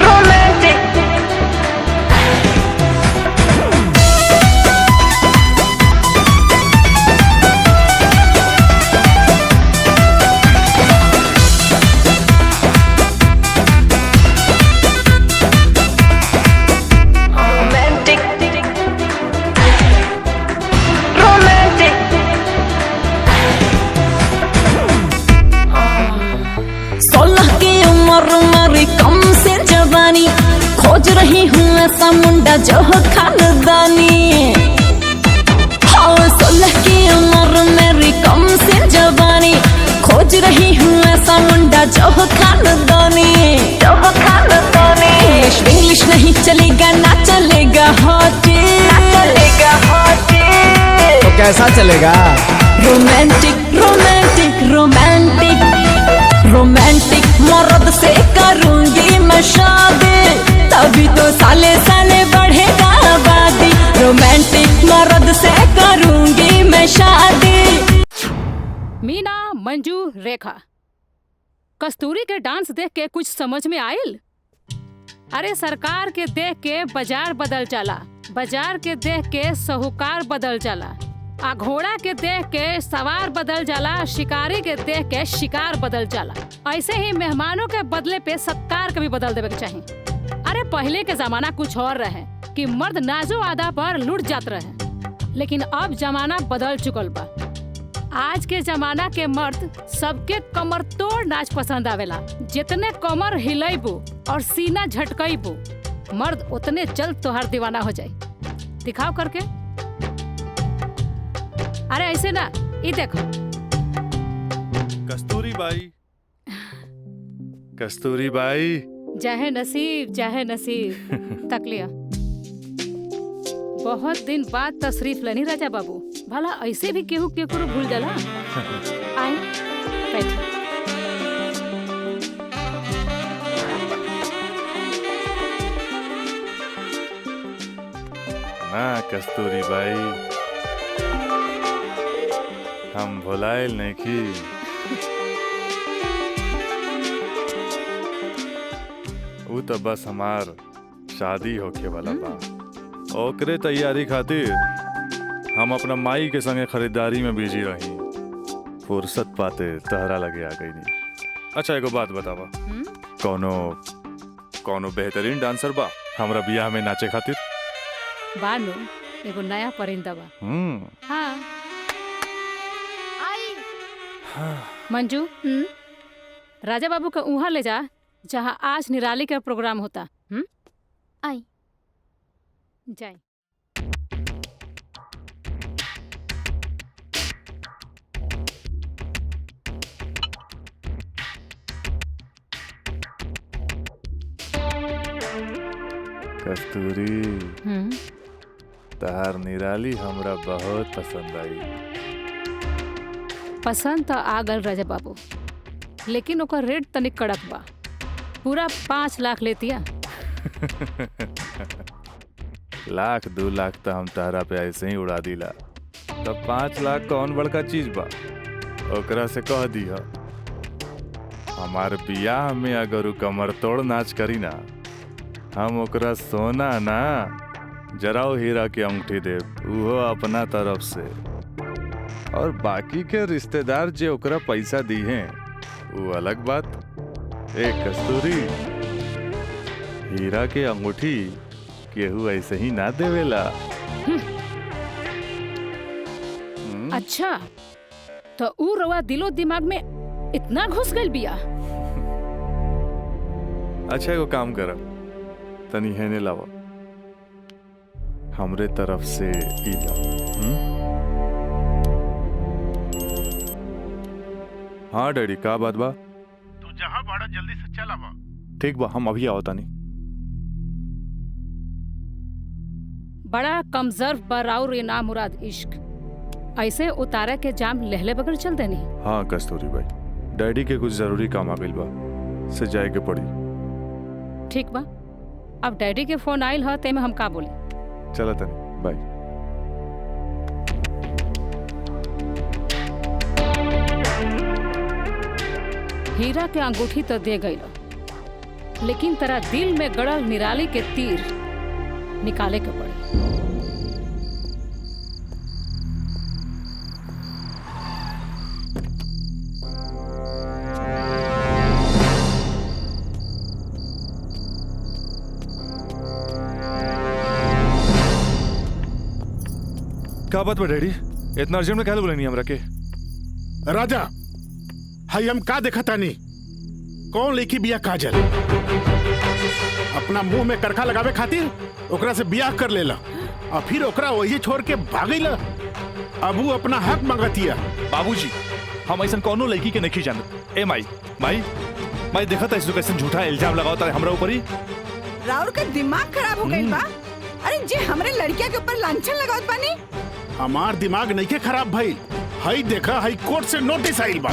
रोमांटिक खोज रही हूँ ऐसा मुंडा जो हो खानदानी। हाँ 16 की उम्र मेरी कम से जवानी, खोज रही हूँ ऐसा मुंडा जो हो खानदानी। इंग्लिश नहीं चलेगा, ना चलेगा हॉटी, तो कैसा चलेगा? रोमांटिक रोमांटिक रोमांटिक रोमांटिक मर्द से करूंगी मैं शादी, तभी तो साले साले बढ़ेगा आबादी। रोमांटिक मर्द से करूंगी मैं शादी। मीना, मंजू, रेखा, कस्तूरी के डांस देख के कुछ समझ में आयल? अरे सरकार के देख के बाजार बदल जाला, बाजार के देख के साहूकार बदल जाला, आ घोड़ा के देख के सवार बदल जाला, शिकारी के देख के शिकार बदल जाला। ऐसे ही मेहमानों के बदले पे सत्कार के भी बदल देवे के चाहिए। अरे पहले के जमाना कुछ और रहे कि मर्द नाजो आदा पर लुट जात रहे, लेकिन अब जमाना बदल चुकल बा। आज के जमाना के मर्द सबके कमर तोड़ नाच पसंद आवेला। जितने कमर हिलैबू और सीना झटकैबू, मर्द उतने जल्द तोहार दीवाना हो जाए। दिखाओ करके। अरे ऐसे ना, ये देखो। कस्तूरी बाई, कस्तूरी बाई। चाहे नसीब चाहे नसीब तक लिया। बहुत दिन बाद तशरीफ लेनी राजा बाबू। भला ऐसे भी केहू केकरो भूल जाला। आए बैठ। ना कस्तूरी बाई, हम भुलाइल नहीं की। वो तो बस हमार शादी होके वाला बा, ओकरे तैयारी खातिर हम अपना माई के संगे खरीदारी में बिजी रही। फुर्सत पाते तहरा लगे आ गई नहीं। अच्छा एगो बात बतावा, कौनो बेहतरीन डांसर बा हमरा बियाह में नाचे खातिर? बानो एगो नया परिंदा बा। हाँ। मंजू, राजा बाबू का उहाँ ले जा जहाँ आज निराली का प्रोग्राम होता। आई जाए। कस्तूरी, तार निराली हमरा बहुत पसंद आई। पसंद तो आ गल राजा बाबू, लेकिन ओकर रेट तनिक कड़क बा। पूरा 5 लाख लेतिया। लाख 2 लाख तो हम तारा पे ऐसे ही उड़ा दिला, तब 5 लाख कौन बड़का चीज बा? ओकरा से कह दिया हमार बियाह में अगर उ कमर तोड़ नाच करी ना, हम ओकरा सोना ना जराओ हीरा के अंगूठी दे, उहो अपना तरफ से। और बाकी के रिश्तेदार जे ओकरा पैसा दी हैं वो अलग बात। एक कस्तूरी, हीरा के अंगूठी केहू ऐसे ही ना देवेला। अच्छा, तो ऊ रवा दिलो दिमाग में इतना घुस गइल बिया। अच्छा एगो काम कर, तनी हेने लावा, हमरे तरफ से ई ला। हाँ डैडी, का बात बा? तू जहाँ बाड़ा जल्दी से चल आवा। ठीक बा, हम अभी आओ तानी। बड़ा कमजोर बराउर ये ना मुराद इश्क, ऐसे उतारा के जाम लहले बगैर चल देनी। हाँ कस्तूरी भाई, डैडी के कुछ जरूरी काम आ गइल बा, से जाए के पड़ी। ठीक बा, अब डैडी के फोन आइल ह ते में हम का बोली। चला तनी, बाय। हीरा के अंगूठी तो दे गई, लेकिन तेरा दिल में गड़ल निराली के तीर निकाले के पड़ी। क्या बात बा डैडी, इतना अर्जेंट में क्या बोले नहीं हमरा के? राजा, हाई हम का देखा तानी? कौन लेकी बिया काजल? अपना मुंह में करखा लगावे खातिर ओकरा से बियाह कर लेला और फिर ओकरा वही छोड़ के भागीला। अब वो अपना हक मांगतिया। बाबूजी, हम ऐसा कौनो लड़की के नहीं जानते। ए माई माई माई, देखा था कैसे झूठा इल्जाम लगाओ तारे हमरा ऊपर ही। राउर का दिमाग खराब हो गइल बा। अरे जे हमरे लड़किया के ऊपर लांछन लगावत बानी। हमार दिमाग नहीं के खराब भइल। हाई देखा, हाई कोर्ट से नोटिस आइल बा।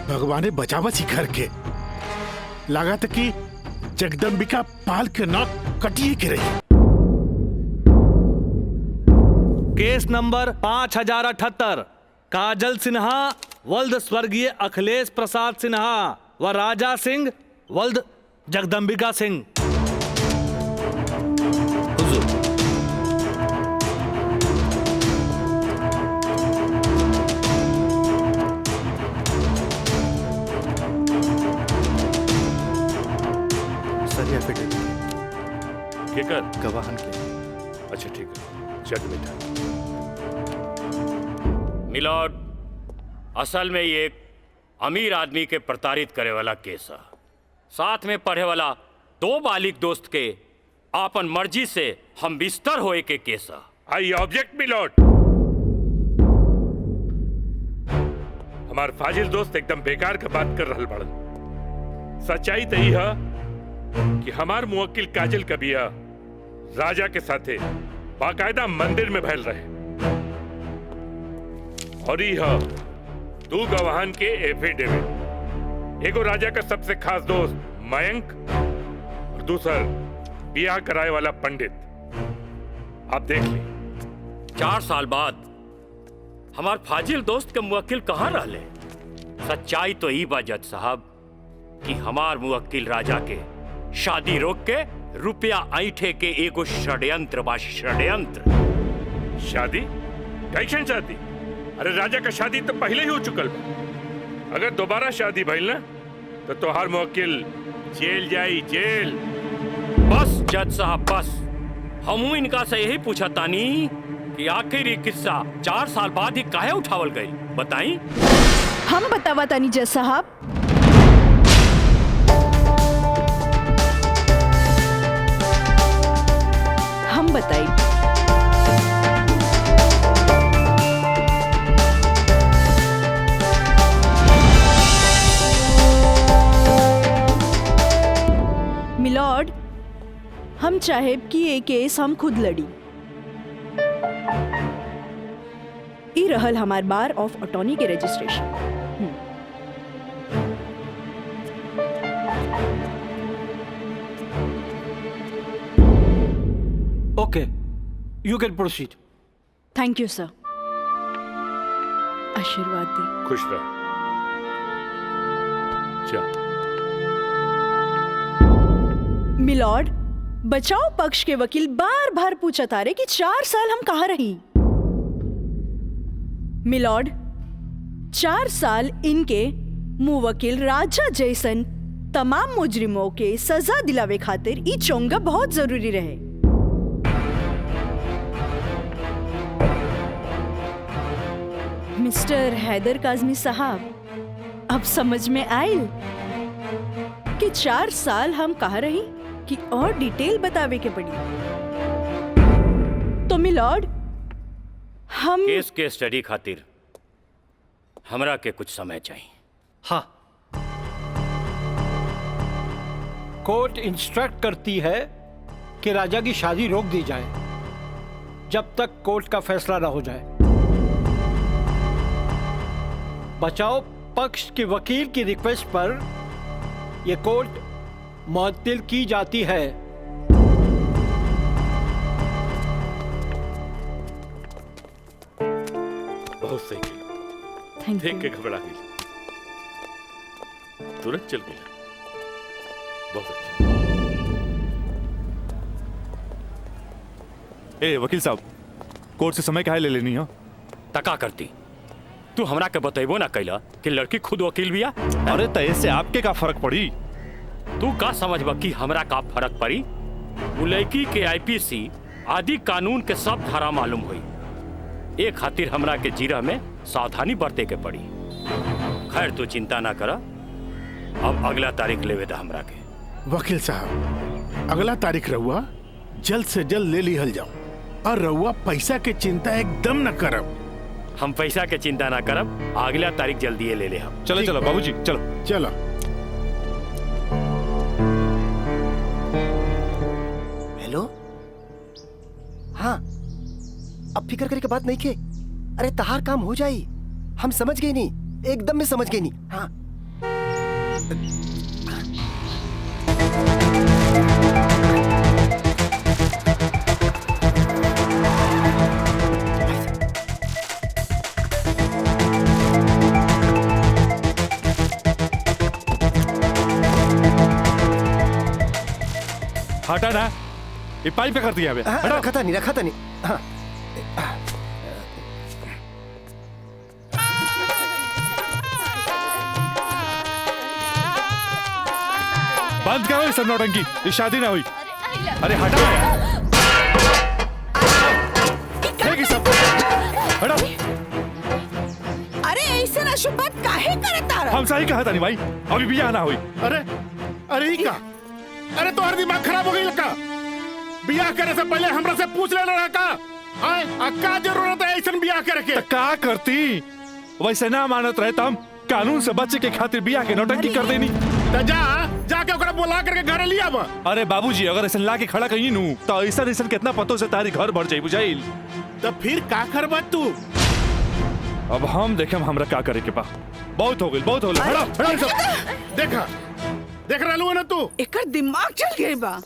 भगवाने बचावा घर के। लागत कि जगदम्बिका पाल के नाक कटिए के रही। केस नंबर 5078, काजल सिन्हा वल्द स्वर्गीय अखिलेश प्रसाद सिन्हा व राजा सिंह वल्द जगदम्बिका सिंह। केकर? गवाहन के। अच्छा ठीक है, चल बेटा। मिलॉर्ड, असल में ये एक अमीर आदमी के प्रताड़ित करे वाला केस है। साथ में पढ़े वाला 2 बालिग दोस्त के आपन मर्जी से हम बिस्तर होए के केस है। I object milord. हमार फाजिल दोस्त एकदम बेकार का बात कर रहल बड़न। सच्चाई तो यही है कि हमार मुवक्किल काजल का बिया राजा के साथे बाकायदा मंदिर में भैल रहे। और यह 2 गवाहन के एफिडेविट, एगो राजा का सबसे खास दोस्त मयंक और दूसर बियाह कराए वाला पंडित। आप देख ली। 4 साल बाद हमार फाजिल दोस्त के मुवक्किल कहाँ रहले? सच्चाई तो ई बा जज साहब कि हमार मुवक्किल राजा के शादी रोक के रुपया ऐठे के एगो षड्यंत्र बा, षड्यंत्र। शादी? कैसन शादी? अरे राजा का शादी तो पहले ही हो चुकल बा। अगर दोबारा शादी भइल ना तो तोहार मुवक्किल जेल जाई, जेल। बस जज साहब बस, हमू इनका से यही पूछा तानी कि आखिर ये किस्सा 4 साल बाद ही काहे उठावल गई, बताई? हम बतावा तानी जज साहब। हम बताई। मिलॉर्ड, हम चाहे कि ये केस हम खुद लड़ी। ई रहल हमार बार ऑफ अटॉर्नी के registration. Okay, you can proceed. Thank you sir. आशीर्वाद दी। खुश रह। जा। मिलॉर्ड, बचाव पक्ष के वकील बार बार पूछा तारे कि 4 साल हम कहाँ रही। मिलॉर्ड, 4 साल इनके मुवक्किल राजा जैसन तमाम मुजरिमों के सजा दिलावे खातिर ई चोंगा बहुत जरूरी रहे। मिस्टर हैदर काज़मी साहब, अब समझ में आयल कि 4 साल हम कहाँ रही कि और डिटेल बतावे के पड़ी। तो मिलॉर्ड, हम केस के स्टडी खातिर हमरा के कुछ समय चाहिए। हाँ, कोर्ट इंस्ट्रक्ट करती है कि राजा की शादी रोक दी जाए जब तक कोर्ट का फैसला ना हो जाए। बचाव पक्ष के वकील की रिक्वेस्ट पर यह कोर्ट मुअत्तिल की जाती है। बहुत सही किया। देख के घबरा गई, तुरंत चल गया। बहुत अच्छा। ए वकील साहब, कोर्ट से समय काहे ले लेनी हो? तका करती तू हमरा के बतेबो ना कैला कि लड़की खुद वकील बिया। अरे तय से आपके का फर्क पड़ी? तू का समझबा कि हमरा का फर्क पड़ी? वो लड़की के आईपीसी आदि कानून के सब धारा मालूम हुई। एक खातिर हमरा के जीरा में सावधानी बरते के पड़ी। खैर तू चिंता ना करा, अब अगला तारीख लेवे दा हमरा के। वकील साहब, अगला तारीख रहुआ जल्द से जल्द ले लिहल जाओ, और रहुआ पैसा के चिंता एकदम न करब। हम पैसा के चिंता ना करब, अगला तारीख जल्दी ले ले हम। चलो चलो बाबूजी, चलो चलो। हेलो, हाँ, अब फिक्र करे के बात नहीं के। अरे तहार काम हो जाई, हम समझ गए नहीं, एकदम में समझ गए नहीं। हाँ, हटा ना, ये पाइप पे कर दिया अबे। रखा था नहीं। हाँ। बंद करो ये सब नौटंकी, ये शादी ना हुई। अरे हटा यार, ये सब हटा। अरे ऐसे ना शुभ बात काहे करे तारा? हम सही कहा था नहीं भाई, अभी भी ना हुई। अरे ही का? अरे तो हर दिमाग खराब हो गई लगा। बियाह करे से पहले हमरा से पूछ लेना रहा का? का जरूरत है ऐसा बियाह करे के? का करती? वैसे ना मानत रहे हम कानून से बच्चे के खातिर बियाह के नौटंकी कर देनी। तो जाके ओकरा बुला करके घर लिया बा। अरे बाबूजी, अगर ऐसा ला के खड़ा कहीं नू तो ऐसा कितना पतों से तारी घर भर जाई बुझाइल। तो फिर का करबा तू? अब हम देखे हमरा का करे के बा। बहुत हो गइल, बहुत हो गइल। हटा सब। देखा देख रहलू ना तू? एकर दिमाग चल गई बा।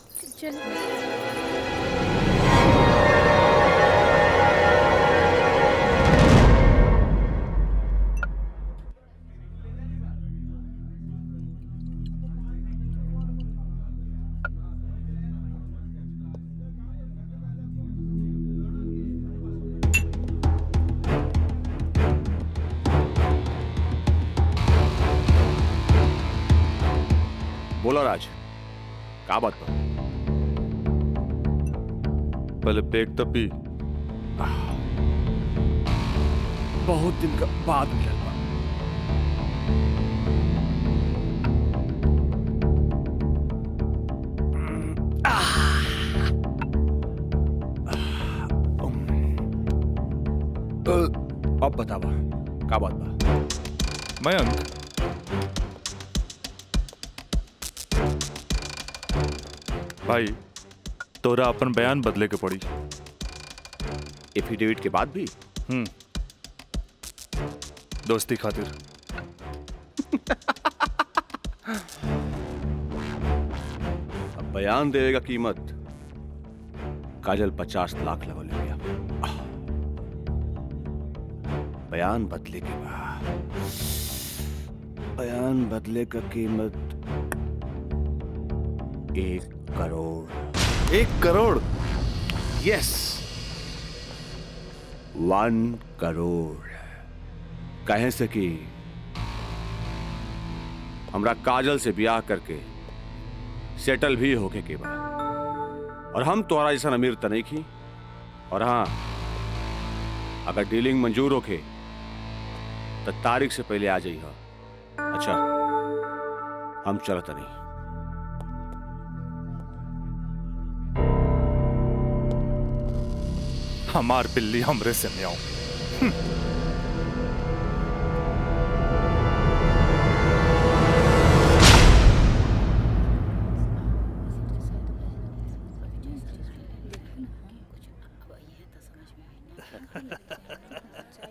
बोलो राज, क्या बात बा? पहले पेट तब भी बहुत दिन का बाद मिलल बा। अब बतावा क्या बात बा? मयंक, भाई तोरा अपन बयान बदले के पड़ी। एफिडेविट के बाद भी? दोस्ती खातिर। अब बयान देवे का कीमत काजल 50 लाख लगो ले गया। बयान बदले के बाद बयान बदले का कीमत 1 करोड़। 1 करोड़? यस, 1 करोड़। कहे से कि हमरा काजल से ब्याह करके सेटल भी होके के बाद, और हम तोहरा जैसा अमीर त नहीं की। और हाँ, अगर डीलिंग मंजूर होके तो तारीख से पहले आ जाइए। अच्छा, हम चलत नहीं। हमार बिल्ली हमरे से म्याऊं।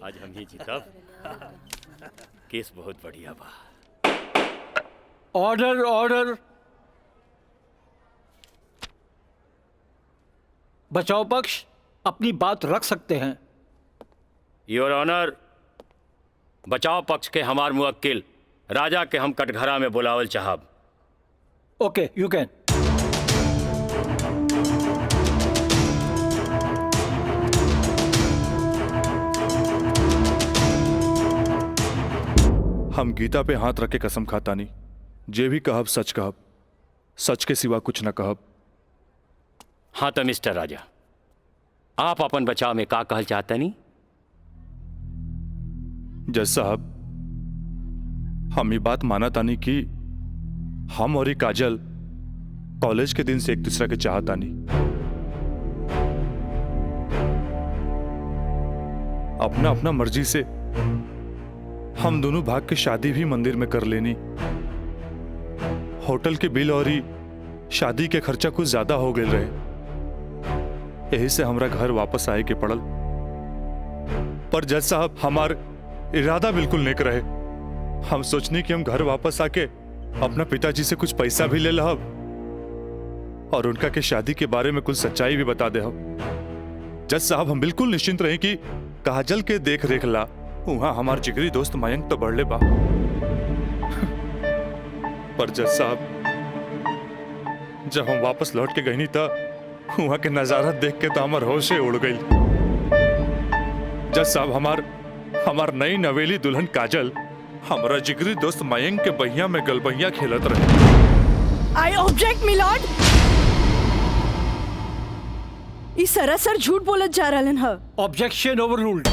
आज हम ही जीतब। केस बहुत बढ़िया बा। Order order. बचाव पक्ष अपनी बात रख सकते हैं। योर ऑनर, बचाव पक्ष के हमार मुवक्किल राजा के हम कटघरा में बुलावल चाहब। ओके, यू कैन। हम गीता पे हाथ रख के कसम खाता नहीं, जे भी कहब सच कहब, सच के सिवा कुछ न कहब। हाँ तो मिस्टर राजा, आप अपन बचाव में का कहल चाहते नहीं? जज साहब, हम ये बात माना तानी कि हम और ये काजल कॉलेज के दिन से एक दूसरे के चाहता नहीं। अपना अपना मर्जी से हम दोनों भाग के शादी भी मंदिर में कर लेनी। होटल के बिल और ही शादी के खर्चा कुछ ज्यादा हो गए रहे, यही से हमरा घर वापस आए के पड़ल। पर जज साहब, हमार इरादा बिल्कुल नेक रहे। हम सोचनी कि हम घर वापस आके अपना पिताजी से कुछ पैसा भी ले लहब और उनका के शादी के बारे में कुछ सच्चाई भी बता दे। जज साहब, हम बिल्कुल निश्चिंत रहे कि काजल के देख रेख ला वहां हमार जिगरी दोस्त मयंक तो बढ़ले बा। पर जज साहब, जब हम वापस लौट के गई था वहां के नजारा देख के तो हमार होशे उड़ गई। जज साहब, हमार नई नवेली दुल्हन काजल हमारा जिगरी दोस्त मयंक के बहिया में गलबहिया खेलत रहे। I object milord. ई सरासर झूठ बोलत जा रहलन ह। Objection overruled.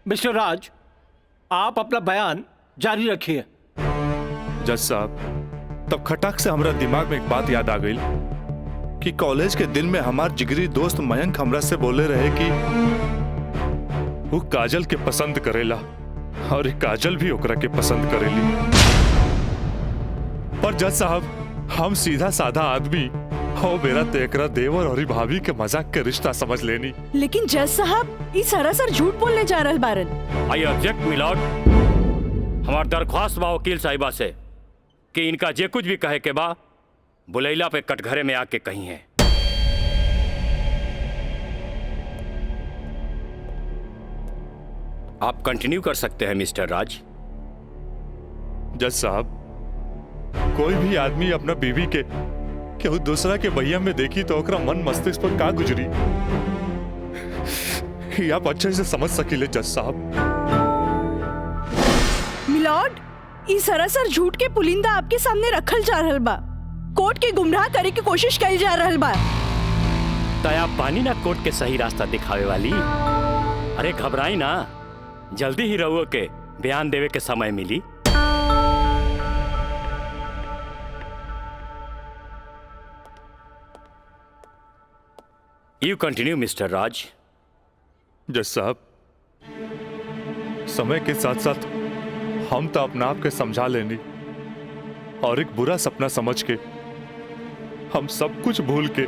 मिस्टर राज, आप अपना बयान जारी रखिए। जज साहब, तब खटाक से हमारा दिमाग में एक बात याद आ गई कि कॉलेज के दिन में हमार जिगरी दोस्त मयंक हमरा से बोले रहे कि वो काजल के पसंद करेला और काजल भी ओकरा के पसंद करेली। पर जज साहब, हम सीधा साधा आदमी हो मेरा तेकरा देवर और भाभी के मजाक के रिश्ता समझ लेनी। लेकिन जज साहब, ई सरासर झूठ बोलने जा रहल बारन। I object milord. हमार दरख्वास्त बा वकील साहिबा से कि इनका जे कुछ भी कहे के बा बुलैला पे कटघरे में आके कही है। आप कंटिन्यू कर सकते हैं मिस्टर राज। जज साहब, कोई भी आदमी अपना बीवी के केहू दूसरा के भैया में देखी तो ओकरा मन मस्तिष्क पर का गुजरी, ये आप अच्छे से समझ सकीले जज साहब। मिलॉर्ड, ई सरासर झूठ के पुलिंदा आपके सामने रखल जा रहल बा। कोर्ट के गुमराह करे की कोशिश करी जा रहल बा। तया पानी ना कोर्ट के सही रास्ता दिखावे वाली। अरे घबराई ना, जल्दी ही रहुओ के बयान देवे के समय मिली। यू कंटिन्यू मिस्टर राज। जज साहब, समय के साथ साथ हम तो अपना आप के समझा लेनी और एक बुरा सपना समझ के हम सब कुछ भूल के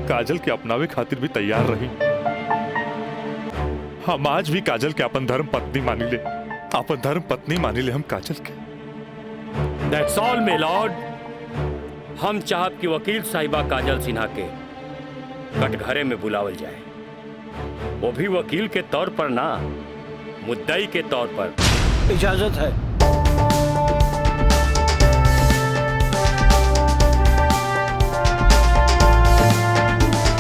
काजल के अपनावे खातिर भी तैयार रही। हम आज भी काजल के अपन धर्म पत्नी मानी ले, अपन धर्म पत्नी मानी ले हम काजल के। That's all, my lord. हम चाहब कि वकील साहिबा काजल सिन्हा के कटघरे में बुलावल जाए, वो भी वकील के तौर पर ना, मुद्दई के तौर पर। इजाजत है।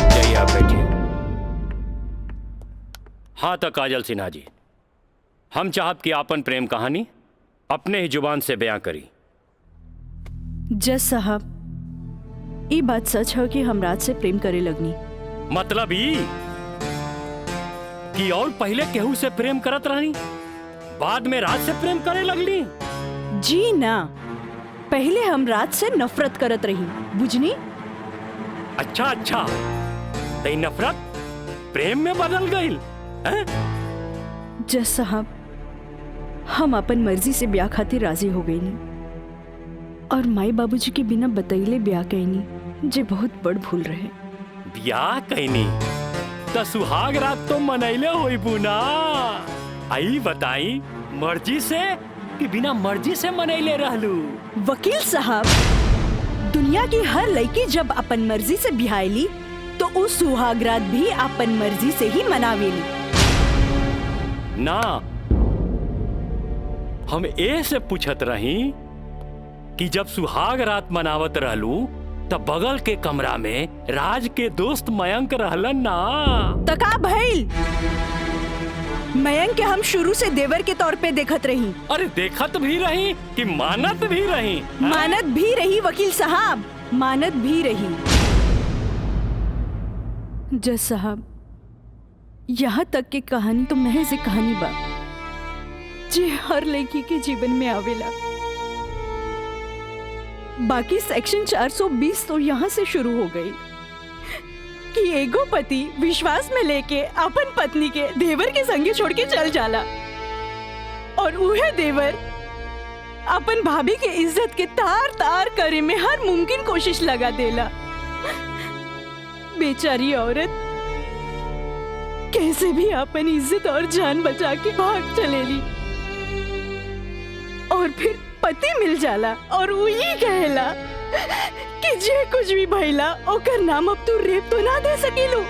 जाइए आप बैठिए। हाँ तो काजल सिन्हा जी, हम चाहब कि आपन प्रेम कहानी अपने ही जुबान से बयां करी। जज साहब, ये बात सच है कि हम रात से प्रेम करे लगनी। मतलब ई कि और पहले केहू से प्रेम करत रहनी, बाद में रात से प्रेम करे लगली? जी ना, पहले हम रात से नफरत करत रही, बुझनी? अच्छा अच्छा, तो नफरत प्रेम में बदल गई? जज साहब, हम अपन मर्जी से ब्याह खातिर राजी हो गई नी और माई बाबूजी के बिना बतैले ब्याह कैनी, जे बहुत बड़ भूल रहे। ब्याह कैनी तो सुहाग रात तो मनैले होई बुना। आई बताई, मर्जी से कि बिना मर्जी से मनैले रहलू? वकील साहब, दुनिया की हर लड़की जब अपन मर्जी से बिहाईली तो उस सुहाग रात भी अपन मर्जी से ही मनावेली ना। हम ए से पूछत रही कि जब सुहाग रात मनावत रहलू तब बगल के कमरा में राज के दोस्त मयंक रहलन ना। तका भइल, मयंक के हम शुरू से देवर के तौर पे देखत रही। अरे देखत भी रही कि मानत भी रही? मानत भी रही वकील साहब, मानत भी रही। जज साहब, यहाँ तक की कहानी तो महज एक कहानी बा जे हर लड़की के जीवन में आवेला। बाकी सेक्शन 420 तो यहाँ से शुरू हो गई कि एगो पति विश्वास में लेके अपन पत्नी के देवर के संगे छोड़ के चल जाला और उहे देवर अपन भाभी के इज्जत के तार तार करे में हर मुमकिन कोशिश लगा देला। बेचारी औरत कैसे भी अपन इज्जत और जान बचा के भाग चलेली और फिर पति मिल जाला और वही कहला कि जे कुछ भी भइला ओकर नाम अब तू रेप तो ना दे सकेलू,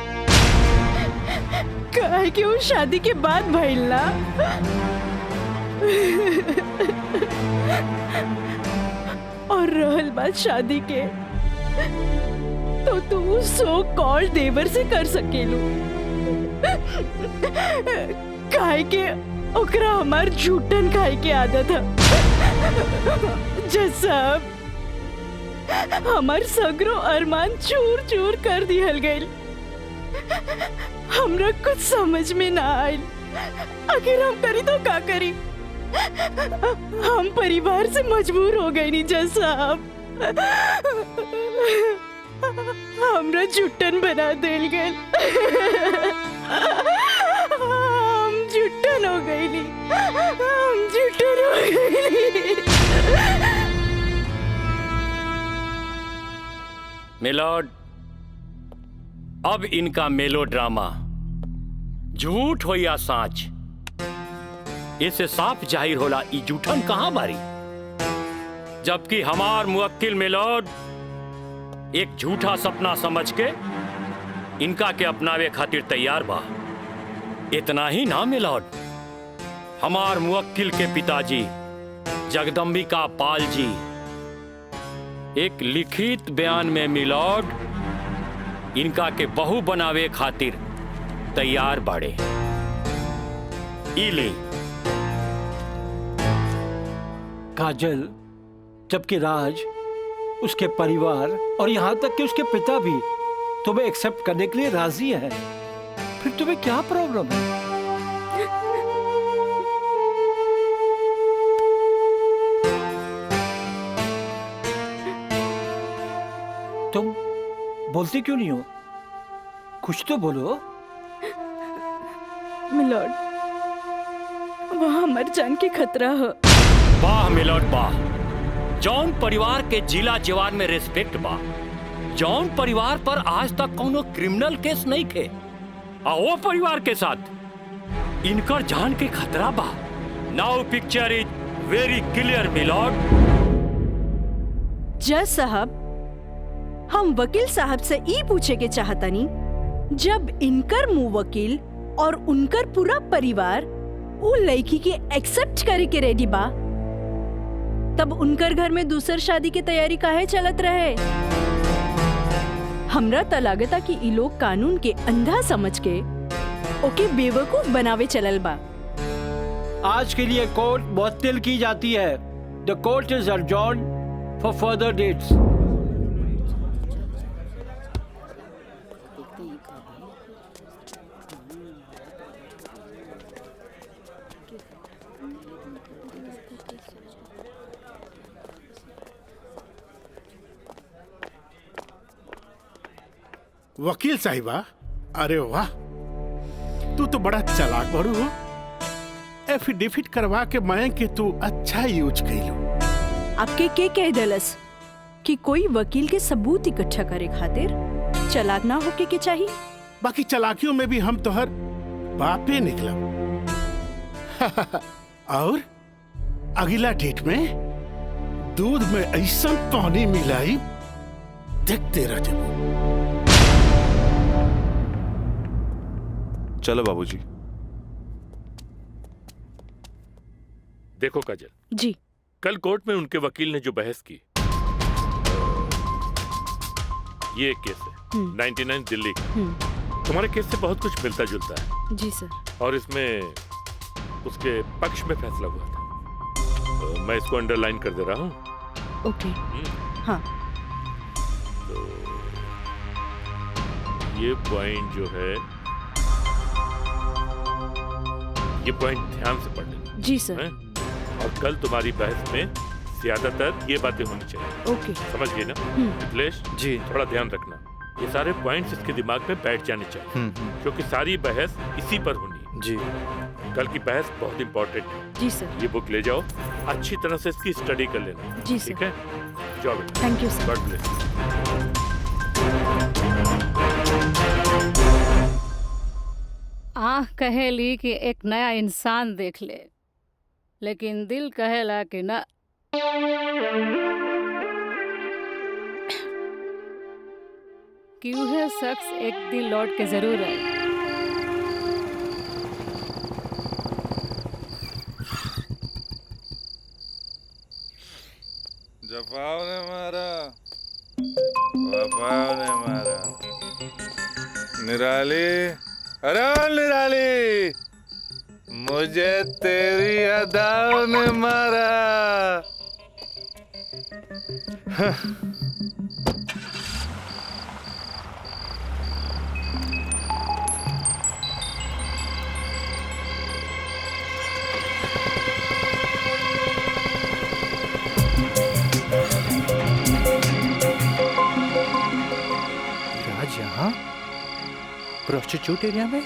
काहे कि वो शादी के बाद भइला। और रहल बात शादी के, तो तू सो कॉल देवर से कर सकेलू, काहे के ओकरा हमार झूठन खाए के आदत है। जज साहब, हमार सगरो अरमान चूर चूर कर दिहल गइल। हमरा कुछ समझ में ना आइल, आखिर हम करी तो का करी? हम परिवार से मजबूर हो गए नी जज साहब, हमरा झुट्टन बना देल गइल। हम झुट्टन हो गई नी, हम झुट्टन हो गई। मिलॉर्ड, अब इनका मेलोड्रामा झूठ हो या साच, इससे साफ जाहिर होला ई झूठन कहां बारी। जबकि हमार मुवक्किल मिलॉर्ड एक झूठा सपना समझ के इनका के अपनावे खातिर तैयार बा। इतना ही ना मिलॉर्ड, हमार मुवक्किल के पिताजी जगदम्बिका पाल जी एक लिखित बयान में मिलॉर्ड इनका के बहू बनावे खातिर तैयार बाड़े। इले काजल, जबकि राज, उसके परिवार और यहाँ तक कि उसके पिता भी तुम्हें एक्सेप्ट करने के लिए राजी है, फिर तुम्हें क्या प्रॉब्लम है? तुम बोलती क्यों नहीं हो? कुछ तो बोलो। मिलॉर्ड, वहाँ मर जान के खतरा है। वाह मिलॉर्ड वाह, जौन परिवार के जिला जवान में रिस्पेक्ट बा, जौन परिवार पर आज तक कोनो क्रिमिनल केस नहीं थे, आ वो परिवार के साथ इनकर जान के खतरा बा। Now picture is very clear milord. जज साहब, हम वकील साहब से ई पूछे के चाहतनी, जब इनकर मुंह वकील और उनकर पूरा परिवार उ लड़की के एक्सेप्ट करे के रेडी बा, तब उनकर घर में दूसर शादी की तैयारी काहे चलत रहे? हमरा त लागता कि ई लोग कानून के अंधा समझ के ओके बेवकूफ बनावे चलल बा। आज के लिए कोर्ट मुअत्तल की जाती है। The court is adjourned for further dates. वकील साहिबा, अरे वाह, तू तो बड़ा चालाक बड़ू हो। एफिडेविट करवा के मैं कि तू अच्छा यूज कैलू। आपके के कह दलस कि कोई वकील के सबूत इकट्ठा करे खातिर चालाक ना होके के चाहिए? बाकी चालाकियों में भी हम तोहर बापे निकलब। और अगला डेट में दूध में ऐसा पानी मिलाई देखते रह जाओ। चलो बाबूजी। देखो काजल जी, कल कोर्ट में उनके वकील ने जो बहस की, ये एक केस है 99 दिल्ली का। तुम्हारे केस से बहुत कुछ मिलता जुलता है। जी सर। और इसमें उसके पक्ष में फैसला हुआ था। मैं इसको अंडरलाइन कर दे रहा हूँ। ओके। हाँ। तो ये पॉइंट जो है, ये पॉइंट ध्यान से पढ़ लेना। जी सर। और कल तुम्हारी बहस में ज्यादातर ये बातें होनी चाहिए। ओके। समझ गए ना मिथिलेश? जी। थोड़ा ध्यान रखना, ये सारे पॉइंट्स इसके दिमाग में बैठ जाने चाहिए, क्योंकि सारी बहस इसी पर होनी है। जी। कल की बहस बहुत इंपॉर्टेंट है। जी सर। ये बुक ले जाओ, अच्छी तरह से इसकी स्टडी कर लेना। जी सर। ठीक है, जाओ बेटा। Thank you sir. God bless. आँख कहेली कि एक नया इंसान देख ले, लेकिन दिल कहेला कि ना। कि वह शख्स एक दिन लौट के जरूर आए। जफाव ने मारा, वफाव ने मारा। निराली, अरे निराली, मुझे तेरी अदाओं ने मारा। राज यहाँ प्रोस्टिट्यूट एरिया में?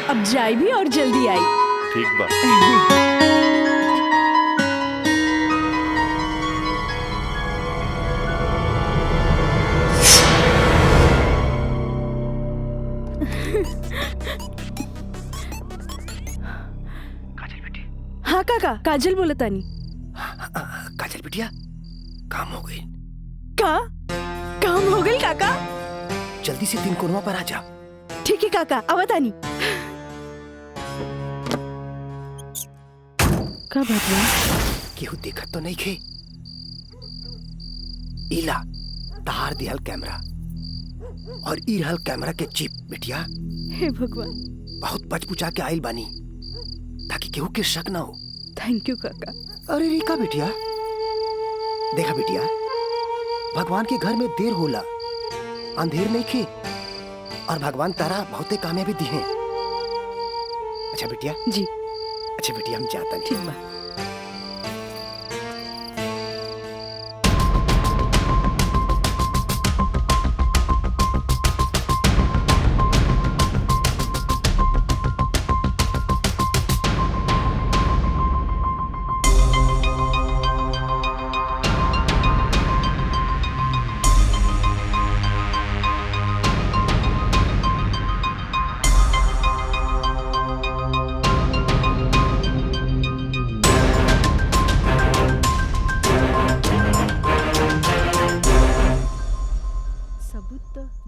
अब जाए भी और जल्दी आई। ठीक बा। हाँ काका, काजल बोला तानी। काजल बिटिया काम हो गई। काम हो गई काका। जल्दी से 3 कोनवा पर आ जा। ठीक है काका, आवा तानी। का बात है? केहू देखत तो नहीं खे। इला तार दिहल कैमरा और ई रहल कैमरा के चिप बिटिया। हे भगवान, बहुत बचपुचा के आइल बानी ताकि केहू के शक ना हो। थैंक यू काका। अरे रिका बिटिया, देखा बिटिया, भगवान के घर में देर होला, अंधेर नहीं खे, और भगवान तारा बहुते कामयाबी दी है। अच्छा बिटिया जी। अच्छा बिटिया, हम जाता नहीं। ठीक बा।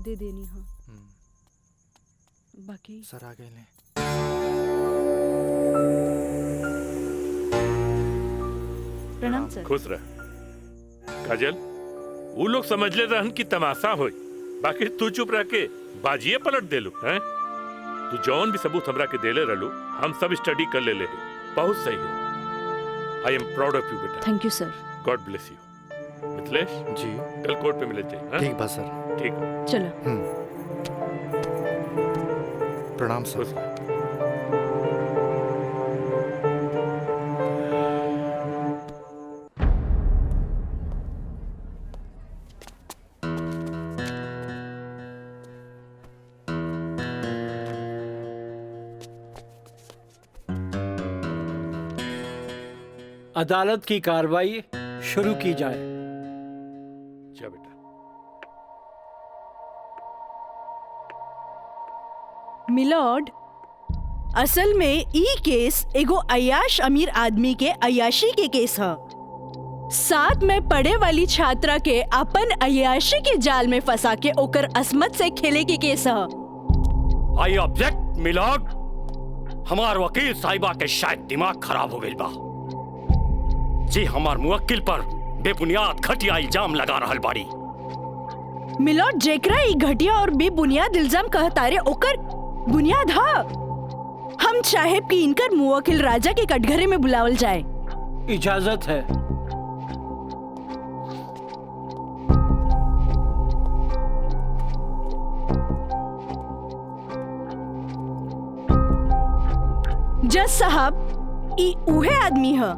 दे देनी। हाँ बाकी सर आ गए ले। प्रणाम सर। खुश रह काजल। वो लोग समझ ले रहन की तमाशा होई, बाकी तू चुप रह के बाजिए पलट देलू हैं। तू जौन भी सबूत हमरा के देले रहलू, हम सब स्टडी कर ले बहुत सही है। I am proud of you बेटा। Thank you sir. God bless you. Mithilesh ji, कल कोर्ट पे मिले थे। ठीक बा सर। ठीक। चलो। प्रणाम सर। अदालत की कार्रवाई शुरू की जाए। जा बेटा। मिलॉर्ड, असल में ई केस एगो अय्याश अमीर आदमी के अय्याशी के केस है। साथ में पढ़े वाली छात्रा के अपन अय्याशी के जाल में फंसा के ओकर असमत से खेले के केस है। I object milord. हमार वकील साहिबा के शायद दिमाग खराब हो गई बा जी। हमार मुवक्किल पर बेबुनियाद घटिया इल्जाम लगा रहल बाड़ी। मिलॉर्ड, जेकरा ई घटिया और बेबुनियाद इल्जाम कहतारे ओकर बुनियाद हा। हम चाहे कि इनकर मुवक्किल राजा के कटघरे में बुलावल जाए। इजाजत है। जज साहब, ई उहे आदमी है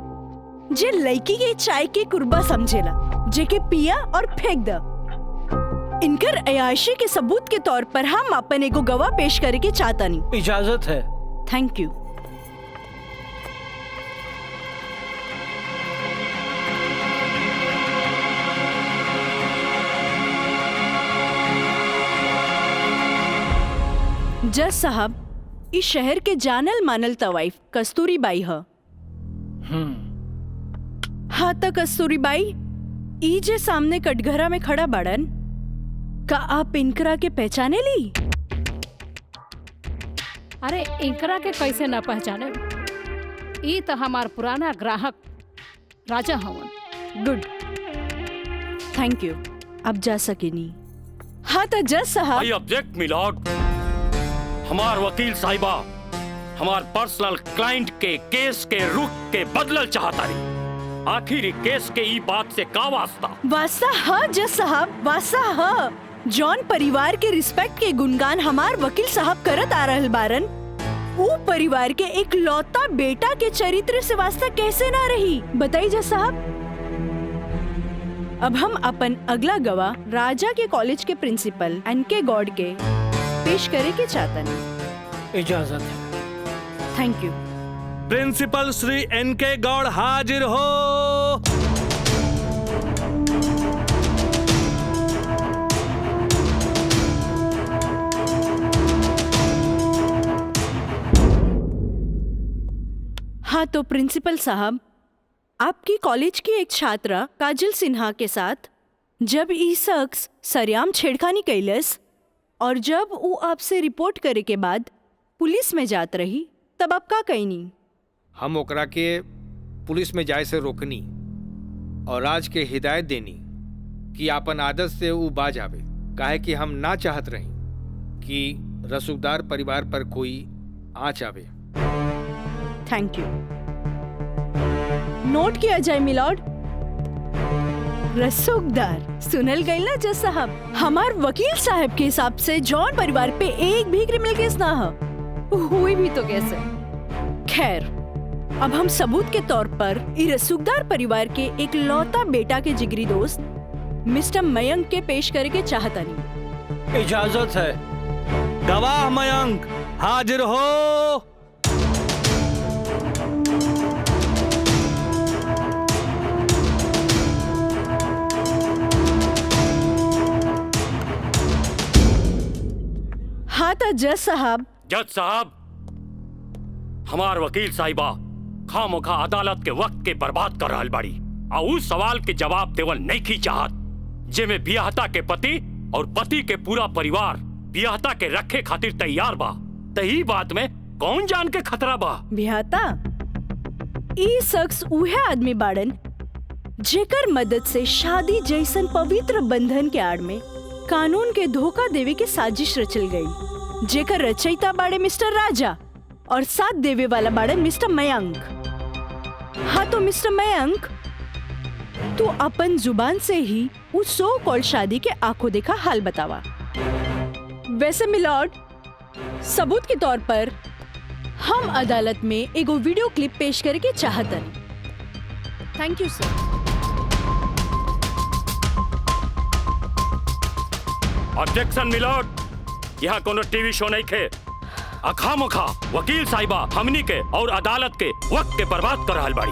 जे लड़की के चाय के कुर्बा समझेला, जेके पिया और फेंक द। इनकर अयाशी के सबूत के तौर पर हम अपन एगो गवाह पेश करे के चाहतानी। इजाजत है। Thank you. जज साहब, इस शहर के जानल मानल तवाइफ कस्तूरी बाई है। हाँ तो कस्तूरी बाई, ई जे सामने कटघरा में खड़ा बाड़न, का आप इनकरा के पहचाने ली? अरे इनकरा के कैसे ना पहचाने? ई तो हमार पुराना ग्राहक राजा हवन। Good, thank you. अब जा सकेनी। हाँ तो जज साहब। I object milord. हमार वकील साहिबा हमार पर्सनल क्लाइंट के केस के रुख के बदलल चाहता रही। आखिर केस के ई बात से का वास्ता? वास्ता हाँ जज साहब, वास्ता हाँ। जॉन परिवार के रिस्पेक्ट के गुणगान हमार वकील साहब करत आ रहल बारन, वो परिवार के एक लौता बेटा के चरित्र से वास्ता कैसे ना रही? बताइए जज साहब। अब हम अपन अगला गवाह राजा के कॉलेज के प्रिंसिपल एनके गॉड के पेश करे के चाहतन। इजाजत है। Thank you. प्रिंसिपल श्री एनके गौड़ हाजिर हो। हाँ तो प्रिंसिपल साहब, आपकी कॉलेज की एक छात्रा काजल सिन्हा के साथ जब ई शख्स सरेआम छेड़खानी कैलस और जब वो आपसे रिपोर्ट करे के बाद पुलिस में जात रही तब आप का कहनी? हम ओकरा के पुलिस में जाए से रोकनी और राज के हिदायत देनी कि आपन आदत से वो बाज आवे, काहे कि हम ना चाहत रही कि रसूखदार परिवार पर कोई आँच आवे। Thank you. नोट किया जाए मिलॉर्ड। रसूखदार सुनल गई ना जज साहब, हमार वकील साहब के हिसाब से जॉन परिवार पे एक भी क्रिमिनल केस ना हुई भी तो कैसे। खैर, अब हम सबूत के तौर पर इस रसूखदार परिवार के एक लौता बेटा के जिगरी दोस्त मिस्टर मयंक के पेश करे के चाहता नहीं। इजाजत है। गवाह मयंक हाजिर हो। हाँ तो जज साहब। जज साहब, हमार वकील साहिबा खामोखा अदालत के वक्त के बर्बाद कर रहल बाड़ी आ उस सवाल के जवाब देवल नहीं की चाहत जेमे बियाहता के पति और पति के पूरा परिवार बियाहता के रखे खातिर तैयार बा। तही बात में कौन जान के खतरा बा? बियाहता ई शख्स उहे आदमी बाड़न जेकर मदद से शादी जैसन पवित्र बंधन के आड़ में कानून के धोखा देवे के साजिश रचल गई, जेकर रचयिता बाड़े मिस्टर राजा और साथ देवे वाला बाड़े मिस्टर मयंक। हाँ तो मिस्टर मयंक, तू अपन जुबान से ही उस सो कॉल्ड शादी के आंखों देखा हाल बतावा। वैसे मिलॉर्ड, सबूत के तौर पर हम अदालत में एगो वीडियो क्लिप पेश करे के चाहतन। Thank you sir. Objection milord, यहाँ कोनो टीवी शो नहीं खे। अखामोखा वकील साहिबा हमनी के और अदालत के वक्त के बर्बाद कर रहल बाड़ी।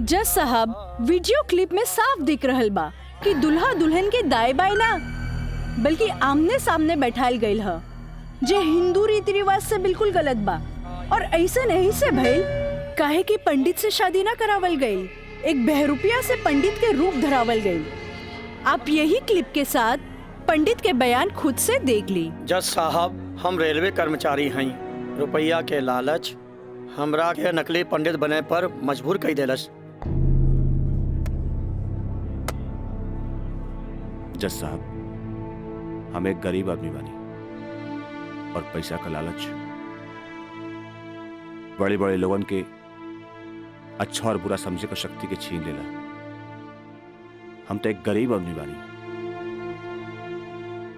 जज साहब, वीडियो क्लिप में साफ दिख रहल बा कि दुल्हा दुल्हन के दाएं बाएं ना बल्कि आमने सामने बैठाल गईल ह, जे हिंदू रीति रिवाज से बिल्कुल गलत बा और ऐसे नहीं से भइल काहे कि पंडित से शादी ना करावल गई, एक बहरूपिया से पंडित के रूप धरावल गई। आप यही क्लिप के साथ पंडित के बयान खुद से देख ली। जज साहब, हम रेलवे कर्मचारी हैं। रुपया के लालच हमरा के नकली पंडित बने पर मजबूर कई देलस। जज साहब, हम एक गरीब आदमी बानी और पैसा का लालच बड़े बड़े लोगन के अच्छा और बुरा समझे का शक्ति के छीन लेला। हम तो एक गरीब आदमी बानी।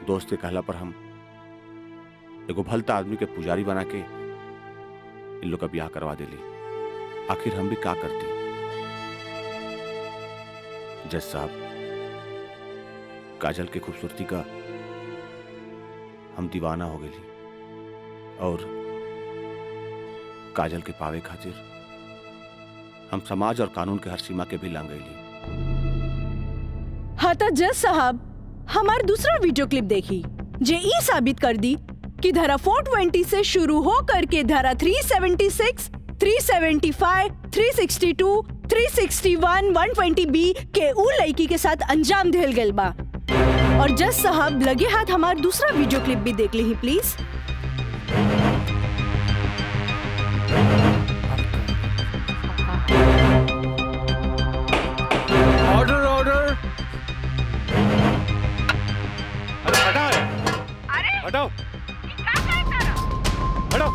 दोस्त के कहला पर हम एगो भलता आदमी के पुजारी बना के इन लोग का ब्याह करवा देली। आखिर हम भी क्या करती? जज साहब, काजल की खूबसूरती का हम दीवाना हो गई और काजल के पावे खातिर हम समाज और कानून के हर सीमा के भी लांग गईली। हाँ तो जज साहब, हमार दूसरा वीडियो क्लिप देखी जे ई साबित कर दी कि धारा 420 से शुरू हो करके धारा 376, 375, 362, 361, 120B के उ लड़की के साथ अंजाम देल गल बा। और जज साहब, लगे हाथ हमार दूसरा वीडियो क्लिप भी देख ली प्लीज। Order order. अरे हटाओ, हटाओ, हटाओ।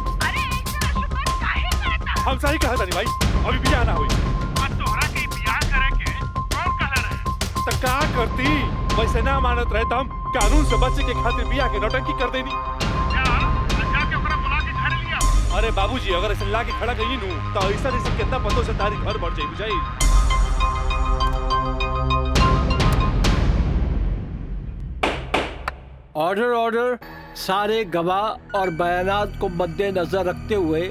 हम सही कहा था नहीं भाई, अभी बियाह ना हुई। तोहरा के बियाह करे के कौन कहले रहे? तो का करती? वैसे ना मानत रहे तो हम कानून से बचे के खातिर बियाह के नौटंकी कर देनी। जाके ओकरा बुला के घर लिया। अरे बाबूजी, अगर ऐसे ला के खड़ा गई नू तो ऐसा कितना पतों से तारी घर बढ़ जाई बुझाई। Order order. सारे गवाह और बयानात को मद्देनजर रखते हुए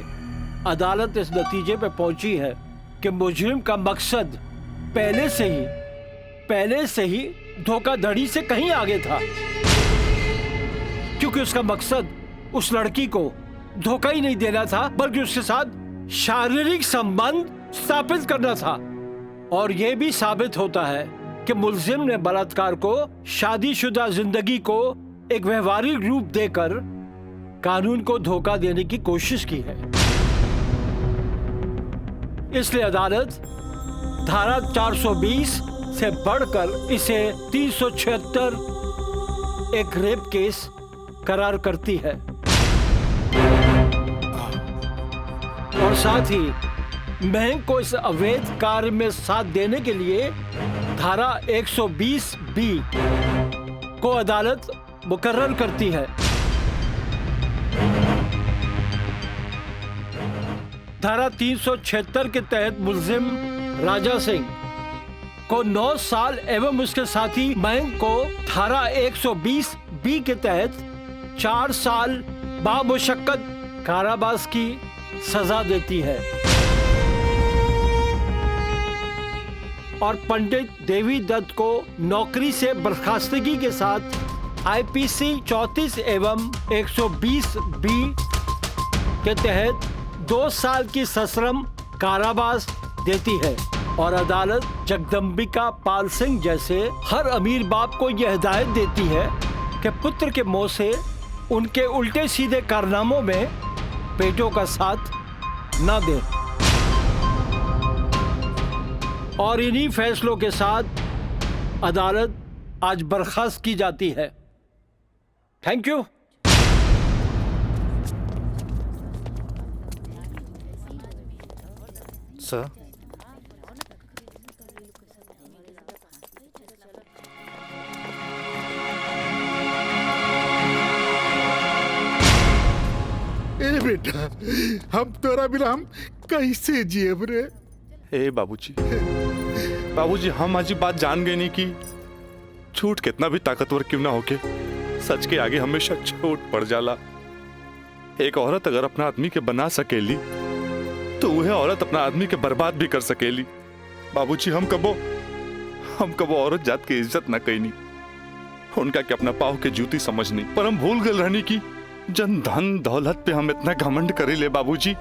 अदालत इस नतीजे पे पहुंची है कि मुजरिम का मकसद पहले से ही धोखाधड़ी से कहीं आगे था, क्योंकि उसका मकसद उस लड़की को धोखा ही नहीं देना था बल्कि उसके साथ शारीरिक संबंध स्थापित करना था। और यह भी साबित होता है कि मुलजिम ने बलात्कार को शादीशुदा जिंदगी को एक व्यवहारिक रूप देकर कानून को धोखा देने की कोशिश की है। इसलिए अदालत धारा 420 से बढ़कर इसे 376 एक रेप केस करार करती है और साथ ही महंग को इस अवैध कार्य में साथ देने के लिए धारा 120B को अदालत मुकर्रर करती है। धारा 376 के तहत मुलजिम राजा सिंह को 9 साल एवं उसके साथी महंग को धारा 120B के तहत 4 साल बामुशक्कत कारावास की सजा देती है और पंडित देवी दत्त को नौकरी से बर्खास्तगी के साथ IPC 34 एवं 120B के तहत 2 साल की सश्रम कारावास देती है और अदालत जगदम्बिका पाल सिंह जैसे हर अमीर बाप को यह हिदायत देती है कि पुत्र के मुंह से उनके उल्टे सीधे कारनामों में बेटों का साथ न दे। और इन्हीं फैसलों के साथ अदालत आज बर्खास्त की जाती है। Thank you. सर, ए बेटा, हम तोरा बिना हम कैसे जियब रे? ए बाबूजी हम आज बात जान गए नहीं कि झूठ कितना भी ताकतवर क्यों ना होके सच के आगे हमेशा छोट पड़ जाला। एक औरत अगर अपना आदमी के बना सकेली तो वह औरत अपना आदमी के बर्बाद भी कर सकेली। बाबूजी हम कबो औरत जात की इज्जत न कईनी, उनका के अपना पाव के जूती समझनी, पर हम भूल गए रहनी की जन धन दौलत पे हम इतना घमंड करे ले। बाबूजी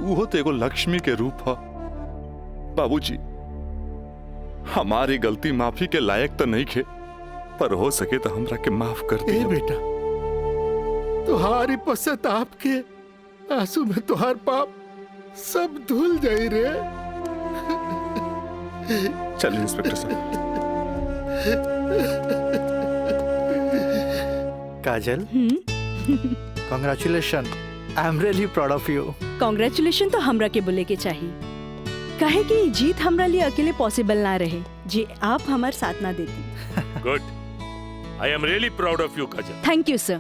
वो तो एगो लक्ष्मी के रूप है। बाबूजी हमारी गलती माफी के लायक तो नहीं खे, पर हो सके तो हमरा के माफ कर दिए। बेटा, तुहारी पश्चाताप के आंसू में तुहार पाप सब धुल जाई रे। चलिए इंस्पेक्टर साहब। Kajal, congratulation, I am really proud of you. Congratulation तो हमरा के बोले के चाहिए, काहे कि जीत हमरा लिए अकेले पॉसिबल ना रहे जे आप हमार साथ ना देती। Good, I am really proud of you Kajal. Thank you sir.